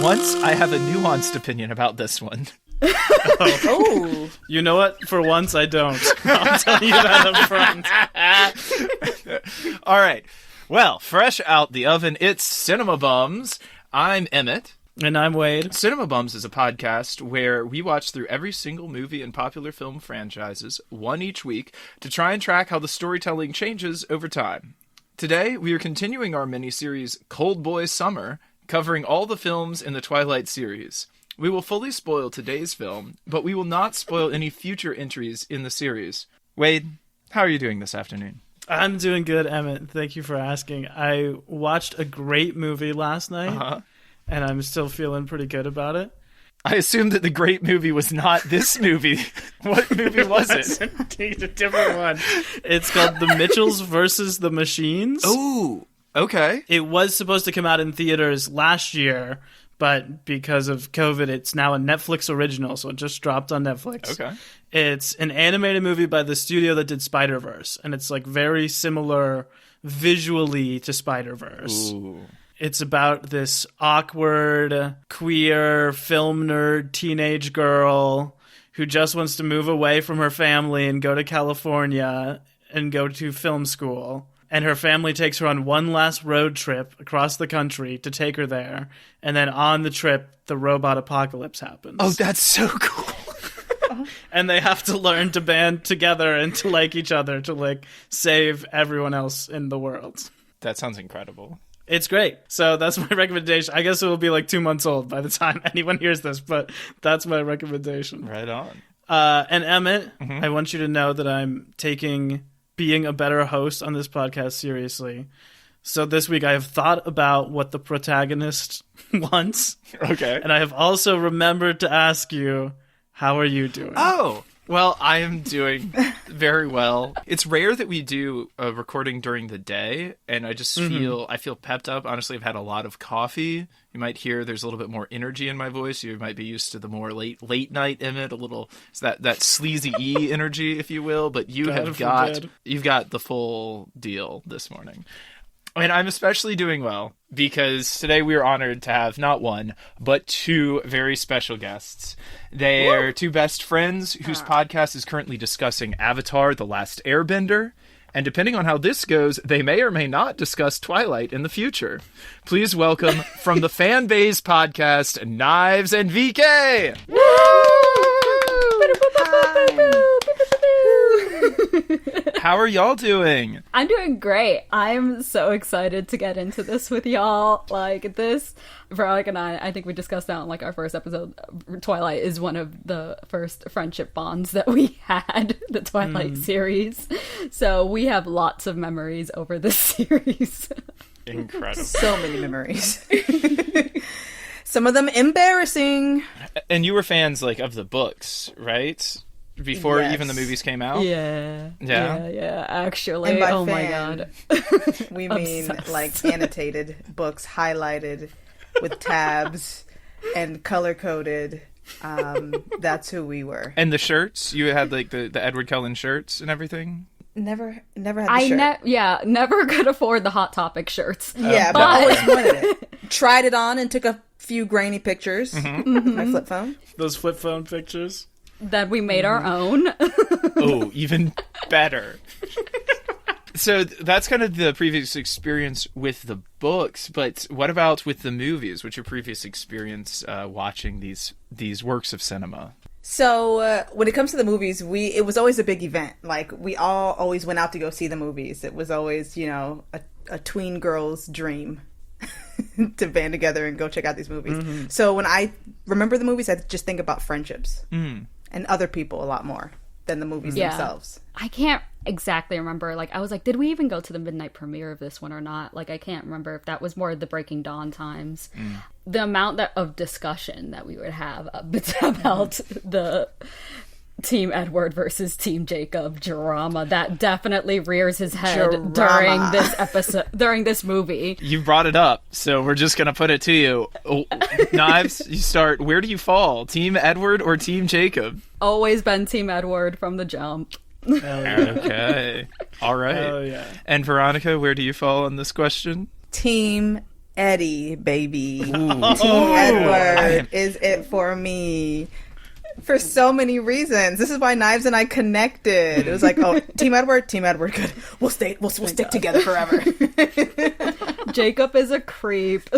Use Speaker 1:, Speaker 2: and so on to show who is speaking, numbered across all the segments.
Speaker 1: once, I have a nuanced opinion about this one.
Speaker 2: Oh. You know what? For once, I don't. I'll tell you that up front.
Speaker 1: All right. Well, fresh out the oven, it's Cinema Bums. I'm Emmett.
Speaker 2: And I'm Wade.
Speaker 1: Cinema Bums is a podcast where we watch through every single movie and popular film franchises, one each week, to try and track how the storytelling changes over time. Today, we are continuing our mini-series Cold Boy Summer, covering all the films in the Twilight series. We will fully spoil today's film, but we will not spoil any future entries in the series. Wade, how are you doing this afternoon?
Speaker 2: I'm doing good, Emmett. Thank you for asking. I watched a great movie last night, and I'm still feeling pretty good about it.
Speaker 1: I assumed that the great movie was not this movie. What movie was it?
Speaker 2: Indeed, a different one. It's called The Mitchells versus the Machines.
Speaker 1: Oh, okay.
Speaker 2: It was supposed to come out in theaters last year, but because of COVID, it's now a Netflix original, so it just dropped on Netflix.
Speaker 1: Okay.
Speaker 2: It's an animated movie by the studio that did Spider-Verse, and it's like very similar visually to Spider-Verse.
Speaker 1: Ooh.
Speaker 2: It's about this awkward, queer, film nerd teenage girl who just wants to move away from her family and go to California and go to film school. And her family takes her on one last road trip across the country to take her there. And then on the trip, the robot apocalypse happens.
Speaker 1: Oh, that's so cool.
Speaker 2: And they have to learn to band together and to like each other to like save everyone else in the world.
Speaker 1: That sounds incredible.
Speaker 2: It's great. So that's my recommendation. I guess it will be like 2 months old by the time anyone hears this, but that's my recommendation.
Speaker 1: Right on.
Speaker 2: And Emmett, I want you to know that I'm taking being a better host on this podcast seriously. So this week I have thought about what the protagonist wants.
Speaker 1: Okay.
Speaker 2: And I have also remembered to ask you, how are you doing?
Speaker 1: Oh, well, I am doing very well. It's rare that we do a recording during the day, and I just feel pepped up. Honestly, I've had a lot of coffee. You might hear there's a little bit more energy in my voice. You might be used to the more late night Emmett, a little that sleazy E energy, if you will. But you've got the full deal this morning. And I'm especially doing well because today we are honored to have not one, but two very special guests. They are two best friends whose podcast is currently discussing Avatar: The Last Airbender. And depending on how this goes, they may or may not discuss Twilight in the future. Please welcome from the Fan Baes podcast, Knives and VK! How are y'all doing?
Speaker 3: I'm doing great. I'm so excited to get into this with y'all. Like this, Veronica and I think we discussed that on like our first episode. Twilight is one of the first friendship bonds that we had, the Twilight series. So we have lots of memories over this series.
Speaker 1: Incredible.
Speaker 4: So many memories. Some of them embarrassing.
Speaker 1: And you were fans like of the books, right? Before even the movies came out?
Speaker 3: Yeah, actually.
Speaker 4: And by
Speaker 3: oh
Speaker 4: fan,
Speaker 3: my god.
Speaker 4: We mean like annotated books, highlighted with tabs and color-coded. That's who we were.
Speaker 1: And the shirts? You had like the Edward Cullen shirts and everything?
Speaker 4: Never had the shirt.
Speaker 3: Never could afford the Hot Topic shirts.
Speaker 4: Yeah, but I always wanted it. Tried it on and took a few grainy pictures with my flip phone.
Speaker 2: Those flip phone pictures.
Speaker 3: That we made our own.
Speaker 1: Oh, even better. So that's kind of the previous experience with the books, but what about with the movies? What's your previous experience watching these works of cinema?
Speaker 4: So when it comes to the movies, it was always a big event. Like we all always went out to go see the movies. It was always, a tween girl's dream to band together and go check out these movies. So when I remember the movies, I just think about friendships and other people a lot more than the movies themselves.
Speaker 3: I can't exactly remember. Like, I was like, did we even go to the midnight premiere of this one or not? Like, I can't remember if that was more the Breaking Dawn times. The amount of discussion that we would have about the Team Edward versus Team Jacob drama that definitely rears his head during this episode, during this movie.
Speaker 1: You brought it up, so we're just going to put it to you. Knives, you start. Where do you fall? Team Edward or Team Jacob?
Speaker 3: Always been Team Edward from the jump.
Speaker 1: Okay. All right.
Speaker 2: Oh, yeah.
Speaker 1: And Veronica, where do you fall on this question?
Speaker 4: Team Eddie, baby.
Speaker 1: Ooh.
Speaker 4: Team Edward is it for me. For so many reasons. This is why Knives and I connected. It was like, oh, Team Edward, good. We'll stick together forever.
Speaker 3: Jacob is a creep.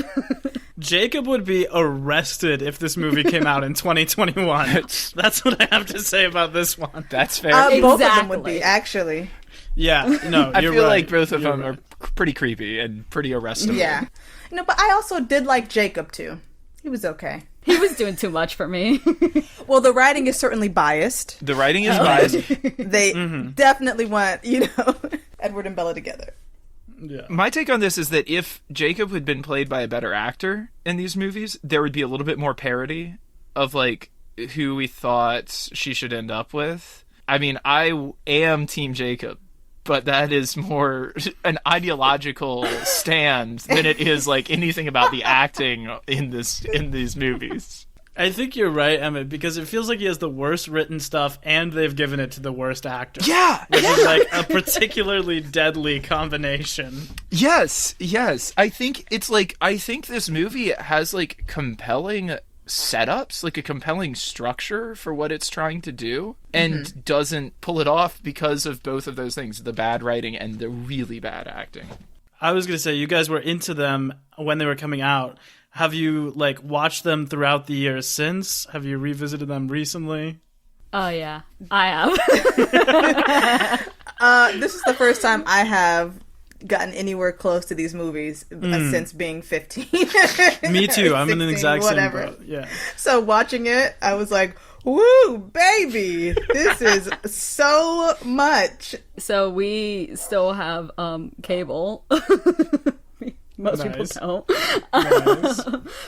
Speaker 2: Jacob would be arrested if this movie came out in 2021. That's what I have to say about this one.
Speaker 1: That's fair.
Speaker 4: Both of them would be, actually.
Speaker 2: Yeah, no,
Speaker 1: I
Speaker 2: you're
Speaker 1: feel
Speaker 2: right.
Speaker 1: like both of
Speaker 2: You're
Speaker 1: them
Speaker 2: right.
Speaker 1: are pretty creepy and pretty arrestable.
Speaker 4: Yeah. No, but I also did like Jacob, too. He was okay.
Speaker 3: He was doing too much for me.
Speaker 4: Well, the writing is certainly biased.
Speaker 1: The writing is biased.
Speaker 4: They definitely want, Edward and Bella together.
Speaker 2: Yeah.
Speaker 1: My take on this is that if Jacob had been played by a better actor in these movies, there would be a little bit more parody of, like, who we thought she should end up with. I mean, I am Team Jacob, but that is more an ideological stand than it is, like, anything about the acting in these movies.
Speaker 2: I think you're right, Emmett, because it feels like he has the worst written stuff, and they've given it to the worst actor.
Speaker 1: Yeah!
Speaker 2: Which is, like, a particularly deadly combination.
Speaker 1: Yes. I think this movie has, like, compelling setups, like a compelling structure for what it's trying to do, and doesn't pull it off because of both of those things, the bad writing and the really bad acting.
Speaker 2: I was going to say, you guys were into them when they were coming out. Have you, like, watched them throughout the years since? Have you revisited them recently?
Speaker 3: Oh, yeah. I have.
Speaker 4: This is the first time I have gotten anywhere close to these movies since being 15.
Speaker 2: Me too. I'm in the
Speaker 4: 16,
Speaker 2: exact
Speaker 4: whatever.
Speaker 2: same boat. Yeah.
Speaker 4: So watching it, I was like, woo, baby, this is so much.
Speaker 3: So we still have cable. Most people don't.
Speaker 2: Nice.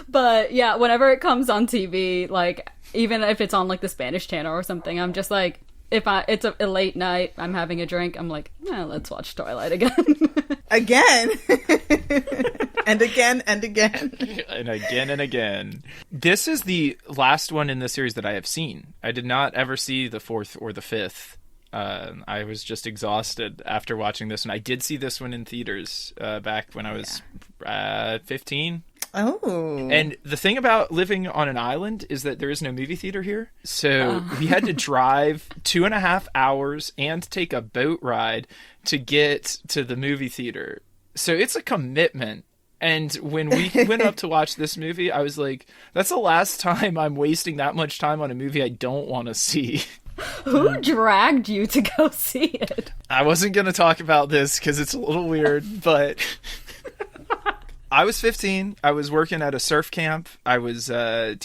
Speaker 3: But yeah, whenever it comes on TV, like, even if it's on, like, the Spanish channel or something, I'm just like, it's a late night, I'm having a drink, I'm like, let's watch Twilight again.
Speaker 4: Again. And again and again.
Speaker 1: And again and again. This is the last one in the series that I have seen. I did not ever see the fourth or the fifth. I was just exhausted after watching this one. I did see this one in theaters back when I was 15.
Speaker 4: Oh.
Speaker 1: And the thing about living on an island is that there is no movie theater here. So we had to drive 2.5 hours and take a boat ride to get to the movie theater. So it's a commitment. And when we went up to watch this movie, I was like, that's the last time I'm wasting that much time on a movie I don't want to see.
Speaker 3: Who dragged you to go see it?
Speaker 1: I wasn't going to talk about this because it's a little weird, but I was 15. I was working at a surf camp. I was helping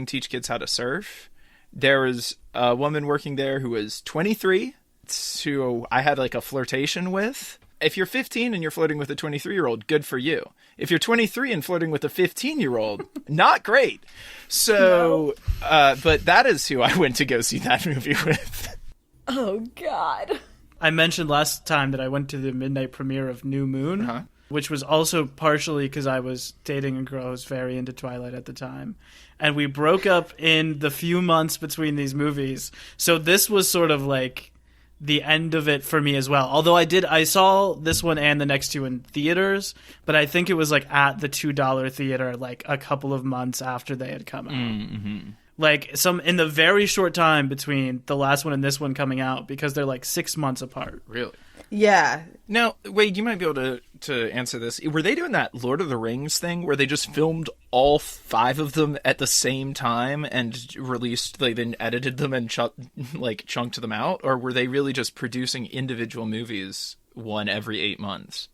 Speaker 1: teach kids how to surf. There was a woman working there who was 23, who I had, like, a flirtation with. If you're 15 and you're flirting with a 23-year-old, good for you. If you're 23 and flirting with a 15-year-old, not great. So, but that is who I went to go see that movie with.
Speaker 3: Oh, God.
Speaker 2: I mentioned last time that I went to the midnight premiere of New Moon, which was also partially because I was dating a girl who was very into Twilight at the time. And we broke up in the few months between these movies. So this was sort of like the end of it for me as well. Although I saw this one and the next two in theaters, but I think it was like at the $2 theater like a couple of months after they had come out.
Speaker 1: Mm-hmm.
Speaker 2: Like in the very short time between the last one and this one coming out, because they're like 6 months apart.
Speaker 1: Really?
Speaker 4: Yeah.
Speaker 1: Now, Wade, you might be able to answer this. Were they doing that Lord of the Rings thing where they just filmed all 5 of them at the same time and released, like, then edited them and chunked them out? Or were they really just producing individual movies, one every 8 months?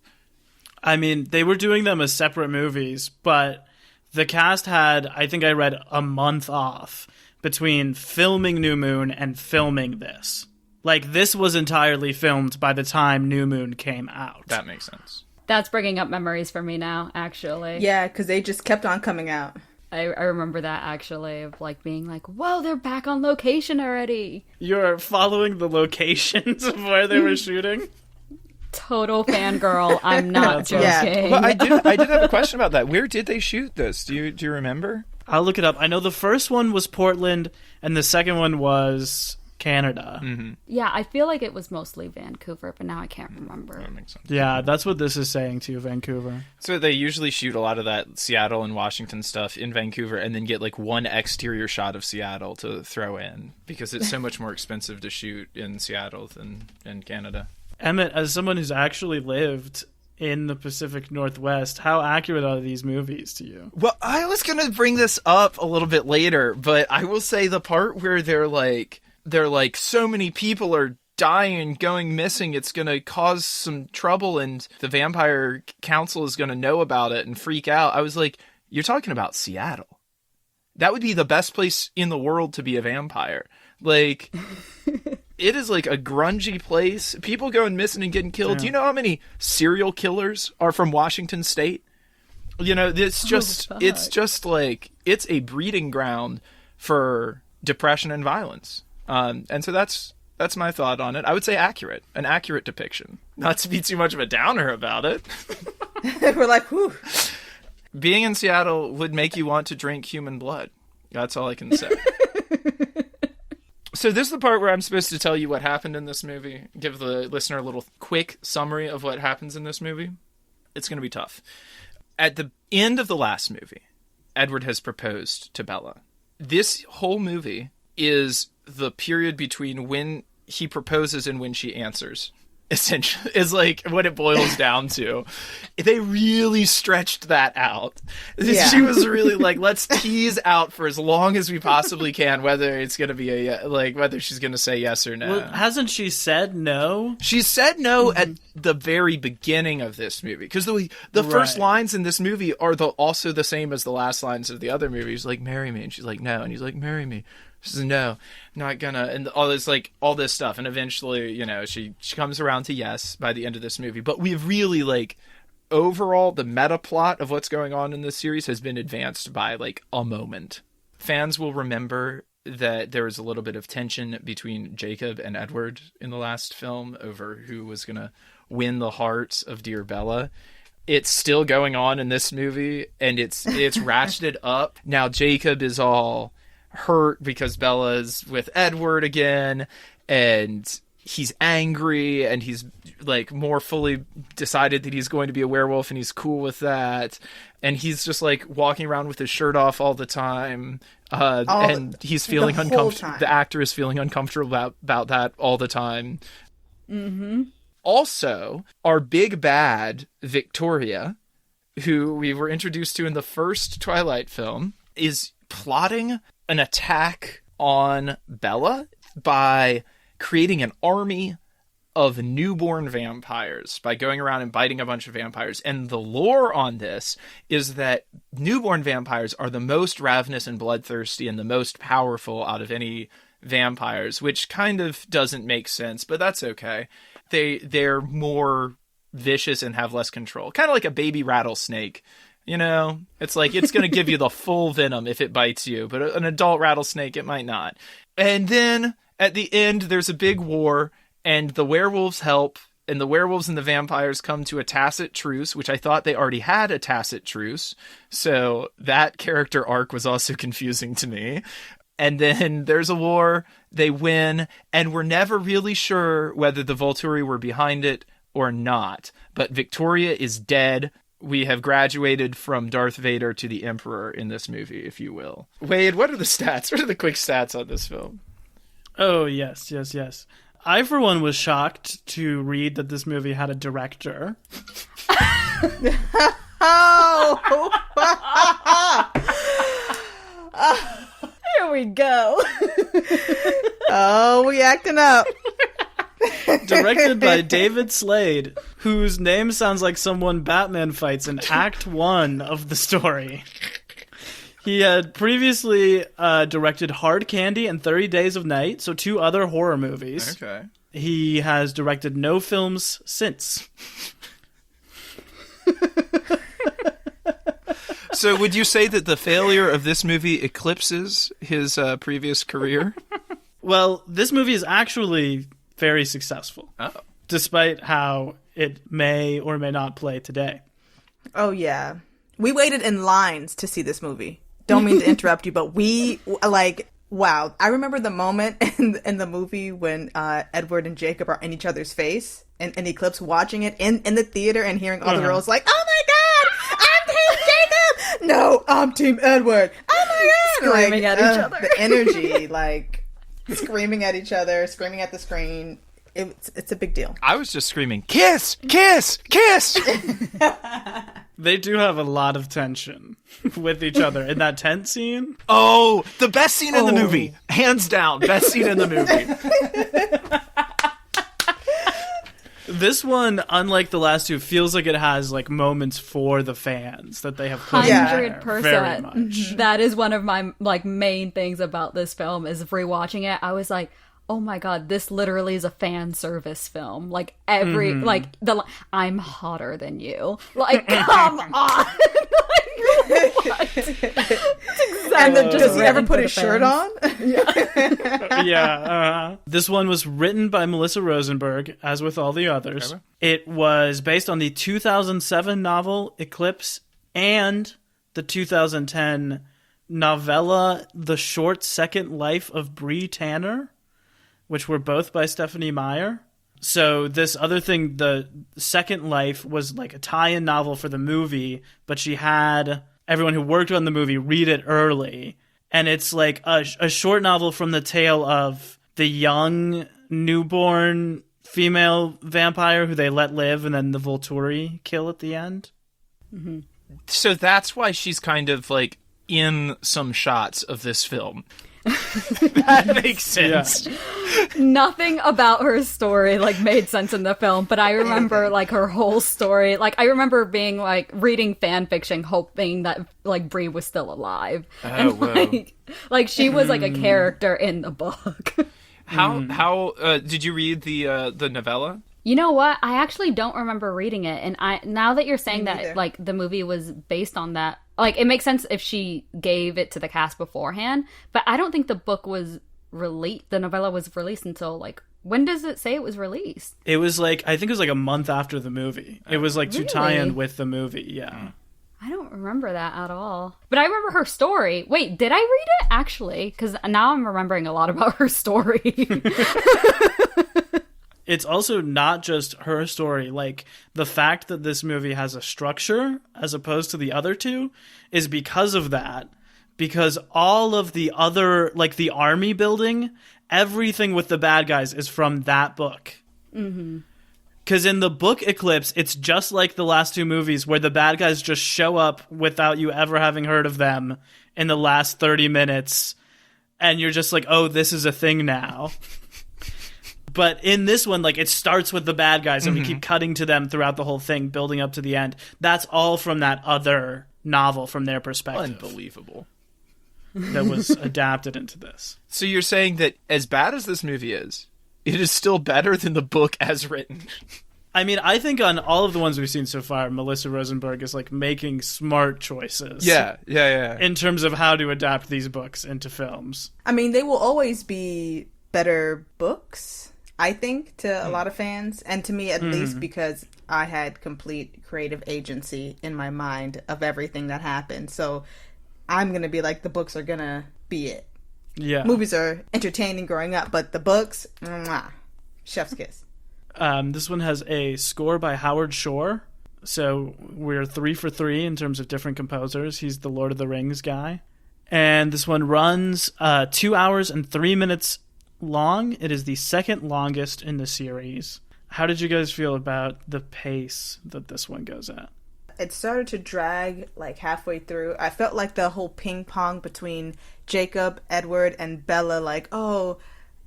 Speaker 2: I mean, they were doing them as separate movies, but the cast had, I think I read, a month off between filming New Moon and filming this. Like, this was entirely filmed by the time New Moon came out.
Speaker 1: That makes sense.
Speaker 3: That's bringing up memories for me now, actually.
Speaker 4: Yeah, because they just kept on coming out.
Speaker 3: I remember that, actually, of, like, being like, whoa, they're back on location already.
Speaker 2: You're following the locations of where they were shooting?
Speaker 3: Total fangirl. I'm not joking.
Speaker 4: Yeah.
Speaker 1: Well, I did have a question about that. Where did they shoot this? Do you remember?
Speaker 2: I'll look it up. I know the first one was Portland, and the second one was Canada.
Speaker 1: Mm-hmm.
Speaker 3: Yeah, I feel like it was mostly Vancouver, but now I can't remember.
Speaker 1: That makes sense.
Speaker 2: Yeah, that's what this is saying too, Vancouver.
Speaker 1: So they usually shoot a lot of that Seattle and Washington stuff in Vancouver and then get like one exterior shot of Seattle to throw in because it's so much more expensive to shoot in Seattle than in Canada.
Speaker 2: Emmett, as someone who's actually lived in the Pacific Northwest, how accurate are these movies to you?
Speaker 1: Well, I was going to bring this up a little bit later, but I will say the part where they're like, so many people are dying and going missing, it's going to cause some trouble and the vampire council is going to know about it and freak out. I was like, you're talking about Seattle. That would be the best place in the world to be a vampire. Like, it is like a grungy place. People going missing and getting killed.
Speaker 2: Yeah.
Speaker 1: Do you know how many serial killers are from Washington State? You know, it's just like, it's a breeding ground for depression and violence. And so that's my thought on it. I would say an accurate depiction. Not to be too much of a downer about it.
Speaker 4: We're like, whew.
Speaker 1: Being in Seattle would make you want to drink human blood. That's all I can say. So this is the part where I'm supposed to tell you what happened in this movie. Give the listener a little quick summary of what happens in this movie. It's going to be tough. At the end of the last movie, Edward has proposed to Bella. This whole movie is the period between when he proposes and when she answers. Essentially, is like what it boils down to. They really stretched that out.
Speaker 4: Yeah.
Speaker 1: She was really like, let's tease out for as long as we possibly can whether it's going to be whether she's going to say yes or no.
Speaker 2: Well, hasn't she said no?
Speaker 1: She said no at the very beginning of this movie because the first lines in this movie are also the same as the last lines of the other movies. Like, marry me, and she's like, no, and he's like, marry me. She says, no, not gonna, and all this stuff. And eventually, you know, she comes around to yes by the end of this movie. But we've really, overall, the meta plot of what's going on in this series has been advanced by, a moment. Fans will remember that there was a little bit of tension between Jacob and Edward in the last film over who was gonna win the hearts of dear Bella. It's still going on in this movie, and it's ratcheted up. Now Jacob is all hurt because Bella's with Edward again, and he's angry, and he's more fully decided that he's going to be a werewolf, and he's cool with that, and he's just walking around with his shirt off all the time, and he's feeling uncomfortable. The actor is feeling uncomfortable about that all the time.
Speaker 3: Mm-hmm.
Speaker 1: Also, our big bad Victoria, who we were introduced to in the first Twilight film, is plotting an attack on Bella by creating an army of newborn vampires by going around and biting a bunch of vampires. And the lore on this is that newborn vampires are the most ravenous and bloodthirsty and the most powerful out of any vampires, which kind of doesn't make sense, but that's okay. They're more vicious and have less control. Kind of like a baby rattlesnake. You know, it's it's going to give you the full venom if it bites you, but an adult rattlesnake, it might not. And then at the end, there's a big war, and the werewolves help, and the werewolves and the vampires come to a tacit truce, which I thought they already had a tacit truce. So that character arc was also confusing to me. And then there's a war, they win, and we're never really sure whether the Volturi were behind it or not. But Victoria is dead. We have graduated from Darth Vader to the Emperor in this movie, if you will. Wade, what are the stats? What are the quick stats on this film?
Speaker 2: Oh, yes. I, for one, was shocked to read that this movie had a director.
Speaker 4: Oh!
Speaker 3: Here we go.
Speaker 4: Oh, we acting up.
Speaker 2: Directed by David Slade, whose name sounds like someone Batman fights in Act 1 of the story. He had previously directed Hard Candy and 30 Days of Night, so 2 other horror movies.
Speaker 1: Okay.
Speaker 2: He has directed no films since.
Speaker 1: So would you say that the failure of this movie eclipses his previous career?
Speaker 2: Well, this movie is actually very successful.
Speaker 1: Oh.
Speaker 2: Despite how it may or may not play today.
Speaker 4: Oh, yeah. We waited in lines to see this movie. Don't mean to interrupt you, but we, Wow. I remember the moment in the movie when Edward and Jacob are in each other's face and Eclipse watching it in the theater and hearing all the girls like, oh my God, I'm Team Jacob! No, I'm Team Edward! Oh my God!
Speaker 3: Screaming at each other.
Speaker 4: The energy, like, screaming at each other, screaming at the screen. It's a big deal.
Speaker 1: I was just screaming, kiss, kiss, kiss!
Speaker 2: They do have a lot of tension with each other in that tent scene.
Speaker 1: Oh, the best scene in the movie. Hands down, best scene in the movie.
Speaker 2: This one, unlike the last two, feels like it has like moments for the fans that they have put in there
Speaker 3: 100%.
Speaker 2: very much.
Speaker 3: That is one of my like main things about this film is rewatching it. I was like, oh my God, this literally is a fan service film. Like every like I'm hotter than you. Like come on.
Speaker 4: And then does he ever put his shirt on?
Speaker 2: This one was written by Melissa Rosenberg, as with all the others.
Speaker 1: Okay.
Speaker 2: It was based on the 2007 novel Eclipse and the 2010 novella The Short Second Life of Bree Tanner, which were both by Stephanie Meyer. So this other thing, the Second Life, was like a tie-in novel for the movie, but she had everyone who worked on the movie read it early. And it's like a short novel from the tale of the young, newborn female vampire who they let live and then the Volturi kill at the end.
Speaker 3: Mm-hmm.
Speaker 1: So that's why she's kind of like in some shots of this film. That makes sense.
Speaker 2: Yeah.
Speaker 3: Nothing about her story like made sense in the film, but I remember like her whole story. Like I remember being like reading fan fiction, hoping that like Bree was still alive, and like she was like a character in the book.
Speaker 1: How did you read the novella?
Speaker 3: You know what? I actually don't remember reading it, and now that you're saying that like the movie was based on that, like it makes sense if she gave it to the cast beforehand. But I don't think the book was released. The novella was released until like when does it say it was released?
Speaker 2: It was like I think it was like a month after the movie. It was like to tie in with the movie. Yeah.
Speaker 3: I don't remember that at all. But I remember her story. Wait, did I read it actually? Because now I'm remembering a lot about her story.
Speaker 2: It's also not just her story. Like, the fact that this movie has a structure as opposed to the other two is because of that. Because all of the other, like the army building, everything with the bad guys is from that book. Mm-hmm. Because in the book Eclipse, it's just like the last two movies where the bad guys just show up without you ever having heard of them in the last 30 minutes. And you're just like, oh, this is a thing now. But in this one, like, it starts with the bad guys and we keep cutting to them throughout the whole thing, building up to the end. That's all from that other novel from their perspective.
Speaker 1: Unbelievable.
Speaker 2: That was adapted into this.
Speaker 1: So you're saying that as bad as this movie is, it is still better than the book as written?
Speaker 2: I mean, I think on all of the ones we've seen so far, Melissa Rosenberg is, like, making smart choices.
Speaker 1: Yeah.
Speaker 2: In terms of how to adapt these books into films.
Speaker 4: I mean, they will always be better books, I think, to a lot of fans, and to me at least, because I had complete creative agency in my mind of everything that happened. So I'm going to be like, the books are going to be it.
Speaker 2: Yeah.
Speaker 4: Movies are entertaining growing up, but the books, mwah, chef's kiss.
Speaker 2: This one has a score by Howard Shore. So we're 3 for 3 in terms of different composers. He's the Lord of the Rings guy. And this one runs 2 hours and 3 minutes long. It is the second longest in the series. How did you guys feel about the pace that this one goes at?
Speaker 4: It started to drag like halfway through. I felt like the whole ping pong between Jacob, Edward, and Bella, like, oh,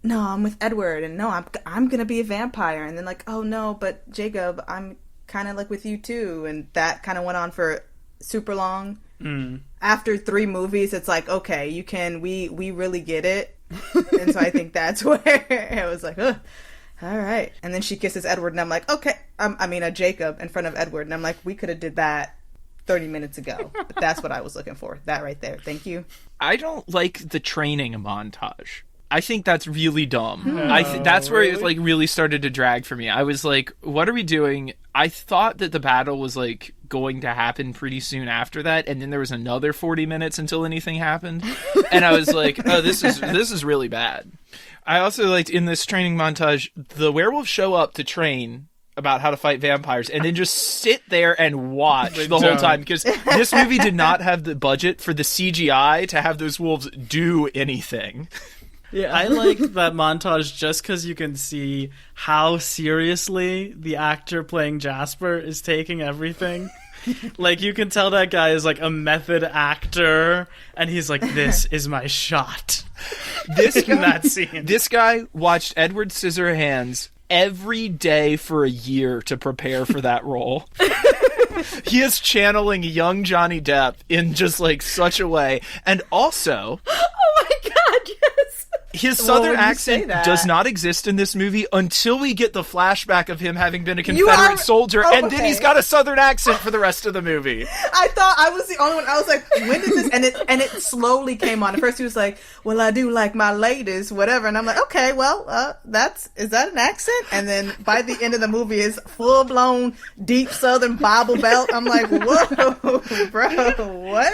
Speaker 4: no, I'm with Edward, and no, I'm gonna be a vampire, and then like, oh no, but Jacob, I'm kind of like with you too, and that kind of went on for super long. After 3 movies, it's like, okay, we really get it. And so I think that's where it was like, ugh, all right. And then she kisses Edward, and I'm like, okay, Jacob in front of Edward, and I'm like, we could have did that 30 minutes ago. But that's what I was looking for. That right there. Thank you.
Speaker 1: I don't like the training montage. I think that's really dumb.
Speaker 2: Oh,
Speaker 1: that's where it like really started to drag for me. I was like, what are we doing? I thought that the battle was like going to happen pretty soon after that, and then there was another 40 minutes until anything happened, and I was like, oh, this is really bad. I also liked in this training montage, the werewolves show up to train about how to fight vampires and then just sit there and watch the whole time, because this movie did not have the budget for the CGI to have those wolves do anything.
Speaker 2: Yeah, I like that montage just because you can see how seriously the actor playing Jasper is taking everything. Like, you can tell that guy is like a method actor, and he's like, this is my shot. In that scene.
Speaker 1: This guy watched Edward Scissorhands every day for a year to prepare for that role. He is channeling young Johnny Depp in just like such a way. And also,
Speaker 3: Oh my god, yes.
Speaker 1: his southern accent does not exist in this movie until we get the flashback of him having been a Confederate soldier, and then he's got a southern accent for the rest of the movie.
Speaker 4: I thought I was the only one. I was like, when did this? And it slowly came on. At first, he was like, "Well, I do like my ladies, whatever," and I'm like, "Okay, well, is that an accent?" And then by the end of the movie, is full blown deep Southern Bible Belt. I'm like, "Whoa, bro, what?"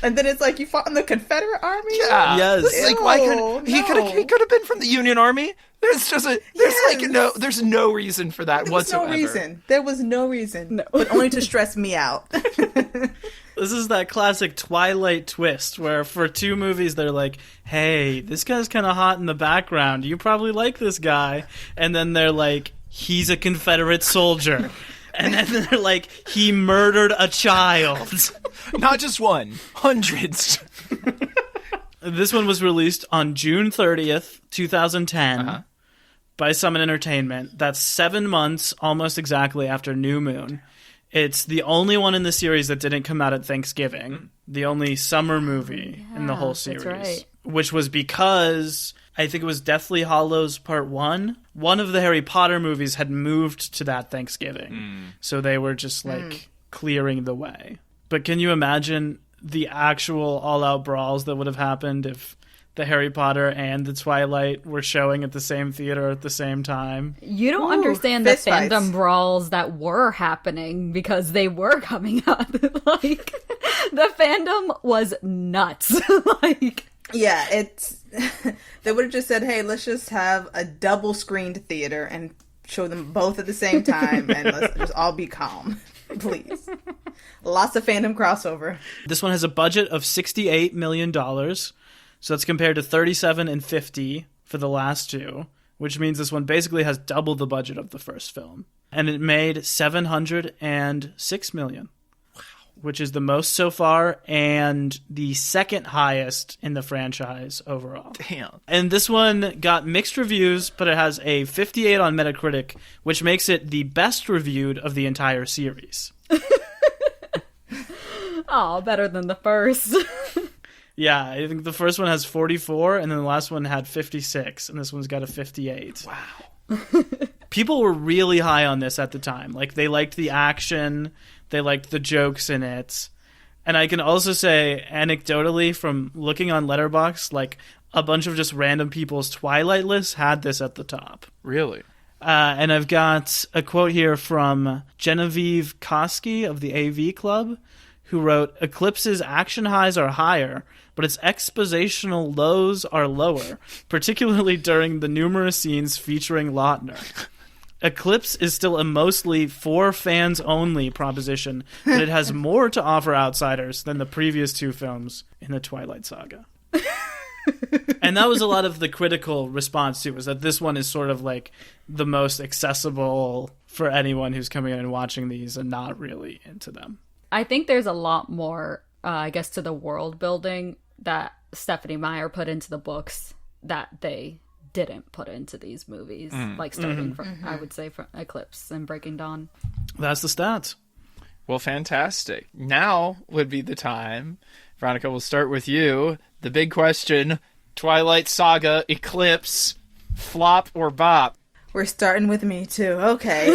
Speaker 4: And then it's like, you fought in the Confederate Army?
Speaker 1: Yeah.
Speaker 2: Yes.
Speaker 1: It's like, why couldn't he could have been from the Union Army? There's no reason for that whatsoever.
Speaker 4: There was no reason. But only to stress me out.
Speaker 2: This is that classic Twilight twist where for 2 movies they're like, hey, this guy's kind of hot in the background. You probably like this guy. And then they're like, he's a Confederate soldier. And then they're like, he murdered a child.
Speaker 1: Not just one, hundreds.
Speaker 2: This one was released on June 30th, 2010 by Summon Entertainment. That's 7 months, almost exactly, after New Moon. It's the only one in the series that didn't come out at Thanksgiving. The only summer movie in the whole series.
Speaker 3: That's right.
Speaker 2: Which was because I think it was Deathly Hallows Part 1. One of the Harry Potter movies had moved to that Thanksgiving. So they were just like clearing the way. But can you imagine the actual all-out brawls that would have happened if the Harry Potter and the Twilight were showing at the same theater at the same time?
Speaker 3: You don't understand the fandom
Speaker 4: fights.
Speaker 3: Brawls that were happening because they were coming out. Like, the fandom was nuts. Like,
Speaker 4: Yeah, it's... They would have just said, hey, let's just have a double-screened theater and show them both at the same time, and let's just all be calm. Please. Lots of fandom crossover.
Speaker 2: This one has a budget of $68 million. So that's compared to 37 and 50 for the last 2, which means this one basically has double the budget of the first film. And it made $706 million. Wow. Which is the most so far and the second highest in the franchise overall.
Speaker 1: Damn.
Speaker 2: And this one got mixed reviews, but it has a 58 on Metacritic, which makes it the best reviewed of the entire series.
Speaker 3: oh, better than the first.
Speaker 2: Yeah, I think the first one has 44, and then the last one had 56, and this one's got a 58.
Speaker 1: Wow.
Speaker 2: People were really high on this at the time. Like, they liked the action, they liked the jokes in it. And I can also say, anecdotally, from looking on Letterboxd, like, a bunch of just random people's Twilight lists had this at the top.
Speaker 1: Really?
Speaker 2: And I've got a quote here from Genevieve Koski of the AV Club, who wrote, Eclipse's action highs are higher, but its expositional lows are lower, particularly during the numerous scenes featuring Lautner. Eclipse is still a mostly for fans only proposition, but it has more to offer outsiders than the previous 2 films in the Twilight Saga. And that was a lot of the critical response too, was that this one is sort of like the most accessible for anyone who's coming in and watching these and not really into them.
Speaker 3: I think there's a lot more, I guess, to the world building that Stephanie Meyer put into the books that they didn't put into these movies. Like, starting from, I would say, from Eclipse and Breaking Dawn.
Speaker 2: That's the stats.
Speaker 1: Well, fantastic. Now would be the time. Veronica, we'll start with you. The big question, Twilight Saga, Eclipse, flop or bop?
Speaker 4: We're starting with me, too. Okay.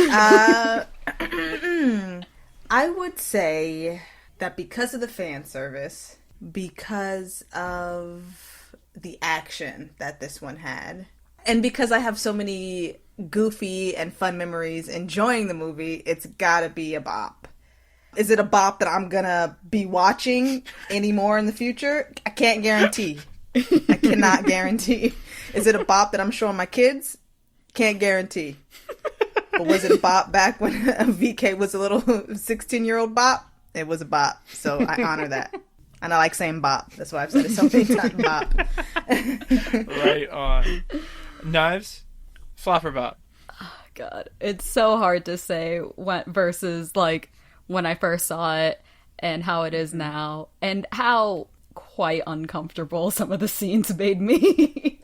Speaker 4: I would say that because of the fan service, because of the action that this one had, and because I have so many goofy and fun memories enjoying the movie, it's gotta be a bop. Is it a bop that I'm gonna be watching anymore in the future? I can't guarantee. I cannot guarantee. Is it a bop that I'm showing my kids? Can't guarantee. But was it a bop back when VK was a little 16-year-old bop? It was a bop. So I honor that. And I like saying bop. That's why I've said it so many times, bop.
Speaker 1: Right on. Knives? Flop or bop?
Speaker 3: Oh, God. It's so hard to say versus, like, when I first saw it and how it is now, and how quite uncomfortable some of the scenes made me.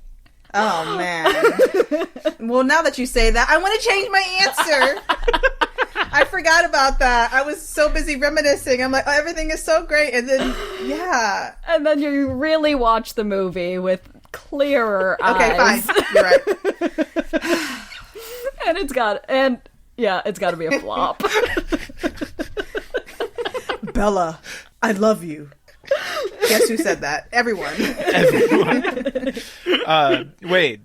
Speaker 4: Oh, man. Well, now that you say that, I want to change my answer. I forgot about that. I was so busy reminiscing. I'm like, oh, everything is so great. And then, yeah.
Speaker 3: And then you really watch the movie with clearer eyes.
Speaker 4: Okay, fine. You're right.
Speaker 3: And it's got to be a flop.
Speaker 4: Bella, I love you. Guess who said that? Everyone.
Speaker 1: Wade,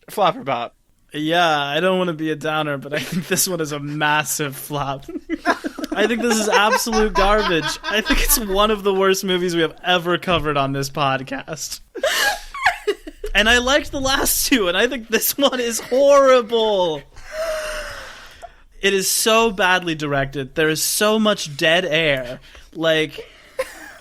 Speaker 1: flop or bop?
Speaker 2: Yeah, I don't want to be a downer, but I think this one is a massive flop. I think this is absolute garbage. I think it's one of the worst movies we have ever covered on this podcast. And I liked the last two, and I think this one is horrible. It is so badly directed. There is so much dead air. Like,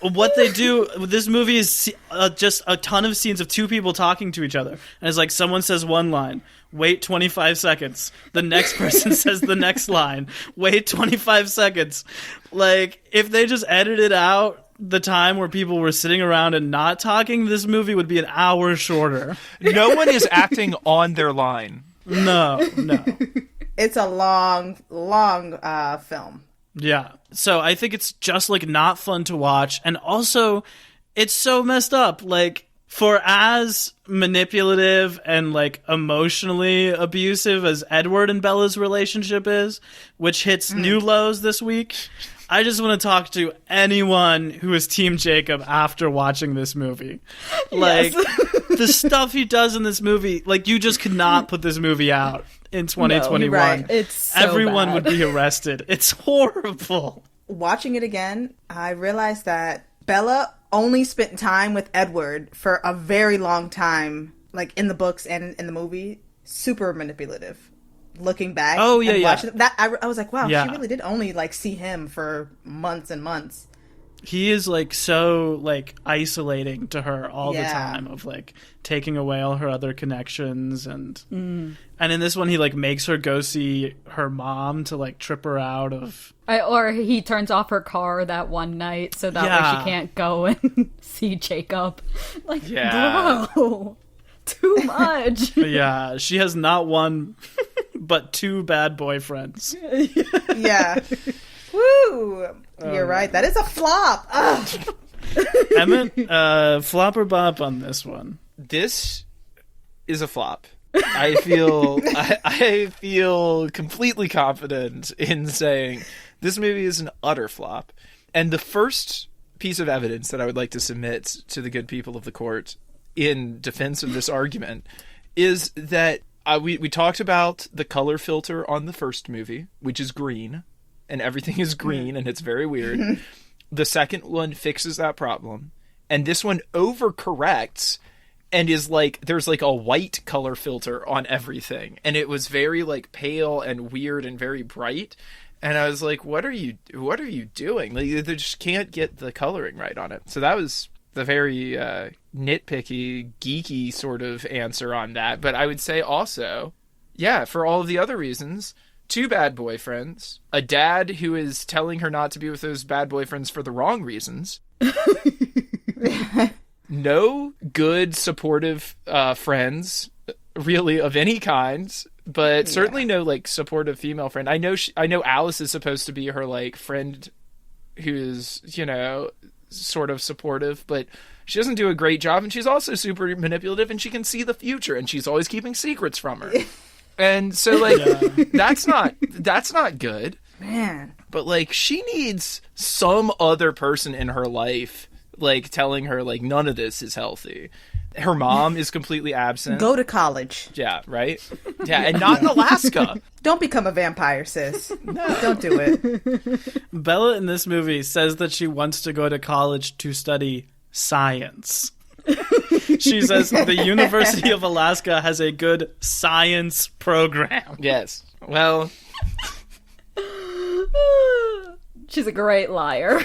Speaker 2: what they do, this movie is just a ton of scenes of two people talking to each other. And it's like someone says one line, wait 25 seconds. The next person says the next line, wait 25 seconds. Like, if they just edited out the time where people were sitting around and not talking, this movie would be an hour shorter.
Speaker 1: No one is acting on their line.
Speaker 2: No.
Speaker 4: It's a long film.
Speaker 2: Yeah. So I think it's just, like, not fun to watch. And also, it's so messed up. Like, for as manipulative and, like, emotionally abusive as Edward and Bella's relationship is, which hits new lows this week, I just want to talk to anyone who is Team Jacob after watching this movie. Like, the stuff he does in this movie, like, you just could not put this movie out in 2021.
Speaker 3: No, right. It's so
Speaker 2: Everyone
Speaker 3: bad.
Speaker 2: would be arrested. It's horrible.
Speaker 4: Watching it again, I realized that Bella only spent time with Edward for a very long time, like in the books and in the movie. Super manipulative. Looking back, watching that, I was like, wow, she really did only like see him for months and months.
Speaker 2: He is, like, so, like, isolating to her all the time, of, like, taking away all her other connections, and in this one he, like, makes her go see her mom to, like, trip her out of...
Speaker 3: Or he turns off her car that one night so that way she can't go and see Jacob. Like, bro, too much.
Speaker 2: Yeah, she has not one, but two bad boyfriends.
Speaker 4: Yeah. Woo! You're right. That is a flop.
Speaker 2: Emmett, flop or bop on this one?
Speaker 1: This is a flop. I feel I feel completely confident in saying this movie is an utter flop. And the first piece of evidence that I would like to submit to the good people of the court in defense of this argument is that we talked about the color filter on the first movie, which is green. And everything is green, and it's very weird. The second one fixes that problem. And this one overcorrects and is like, there's like a white color filter on everything. And it was very like pale and weird and very bright. And I was like, what are you doing? Like, they just can't get the coloring right on it. So that was the very nitpicky, geeky sort of answer on that. But I would say also, yeah, for all of the other reasons, two bad boyfriends, a dad who is telling her not to be with those bad boyfriends for the wrong reasons, no good supportive friends really of any kind, but certainly no like supportive female friend. I know Alice is supposed to be her like friend who's, you know, sort of supportive, but she doesn't do a great job, and she's also super manipulative, and she can see the future, and she's always keeping secrets from her. And so, like, that's not good.
Speaker 4: Man.
Speaker 1: But, like, she needs some other person in her life, like, telling her, like, none of this is healthy. Her mom is completely absent.
Speaker 4: Go to college.
Speaker 1: Yeah, right? Yeah, and not in Alaska.
Speaker 4: Don't become a vampire, sis. No. Don't do it.
Speaker 2: Bella in this movie says that she wants to go to college to study science. She says the University of Alaska has a good science program.
Speaker 1: Yes. Well...
Speaker 3: She's a great liar.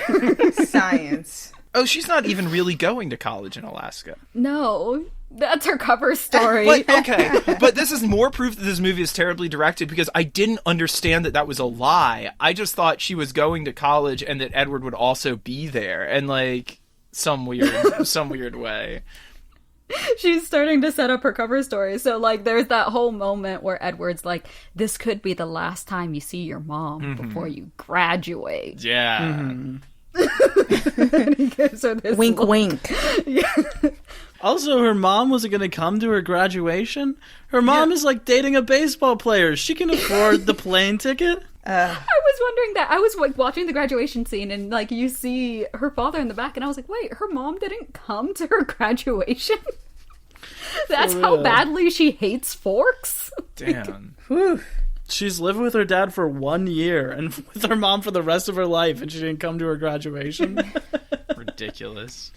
Speaker 4: Science.
Speaker 1: Oh, she's not even really going to college in Alaska.
Speaker 3: No, that's her cover story.
Speaker 1: But, okay, but this is more proof that this movie is terribly directed because I didn't understand that that was a lie. I just thought she was going to college and that Edward would also be there and like some weird way.
Speaker 3: She's starting to set up her cover story. So, like, there's that whole moment where Edward's like, this could be the last time you see your mom before you graduate.
Speaker 1: Yeah.
Speaker 3: And he gives her this
Speaker 4: Wink,
Speaker 3: look.
Speaker 4: wink.
Speaker 3: Yeah.
Speaker 2: Also, her mom wasn't going to come to her graduation. Her mom is like dating a baseball player. She can afford the plane ticket.
Speaker 3: I was wondering that. I was like watching the graduation scene and like you see her father in the back and I was like, wait, her mom didn't come to her graduation? That's how badly she hates forks?
Speaker 1: Damn.
Speaker 4: Whew.
Speaker 2: She's lived with her dad for 1 year and with her mom for the rest of her life, and she didn't come to her graduation.
Speaker 1: Ridiculous.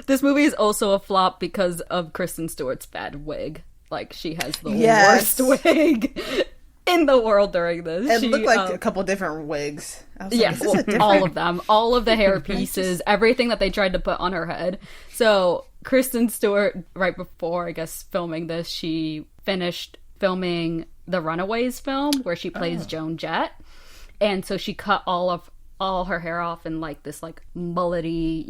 Speaker 3: This movie is also a flop because of Kristen Stewart's bad wig. Like, she has the
Speaker 4: Yes.
Speaker 3: worst wig in the world during this.
Speaker 4: It looked like a couple different wigs. I was like,
Speaker 3: Yes,
Speaker 4: is this a different...
Speaker 3: all of them. All of the hair pieces, everything that they tried to put on her head. So, Kristen Stewart, right before, I guess, filming this, she finished filming the Runaways film where she plays Joan Jett. And so she cut all her hair off in like this like mullety,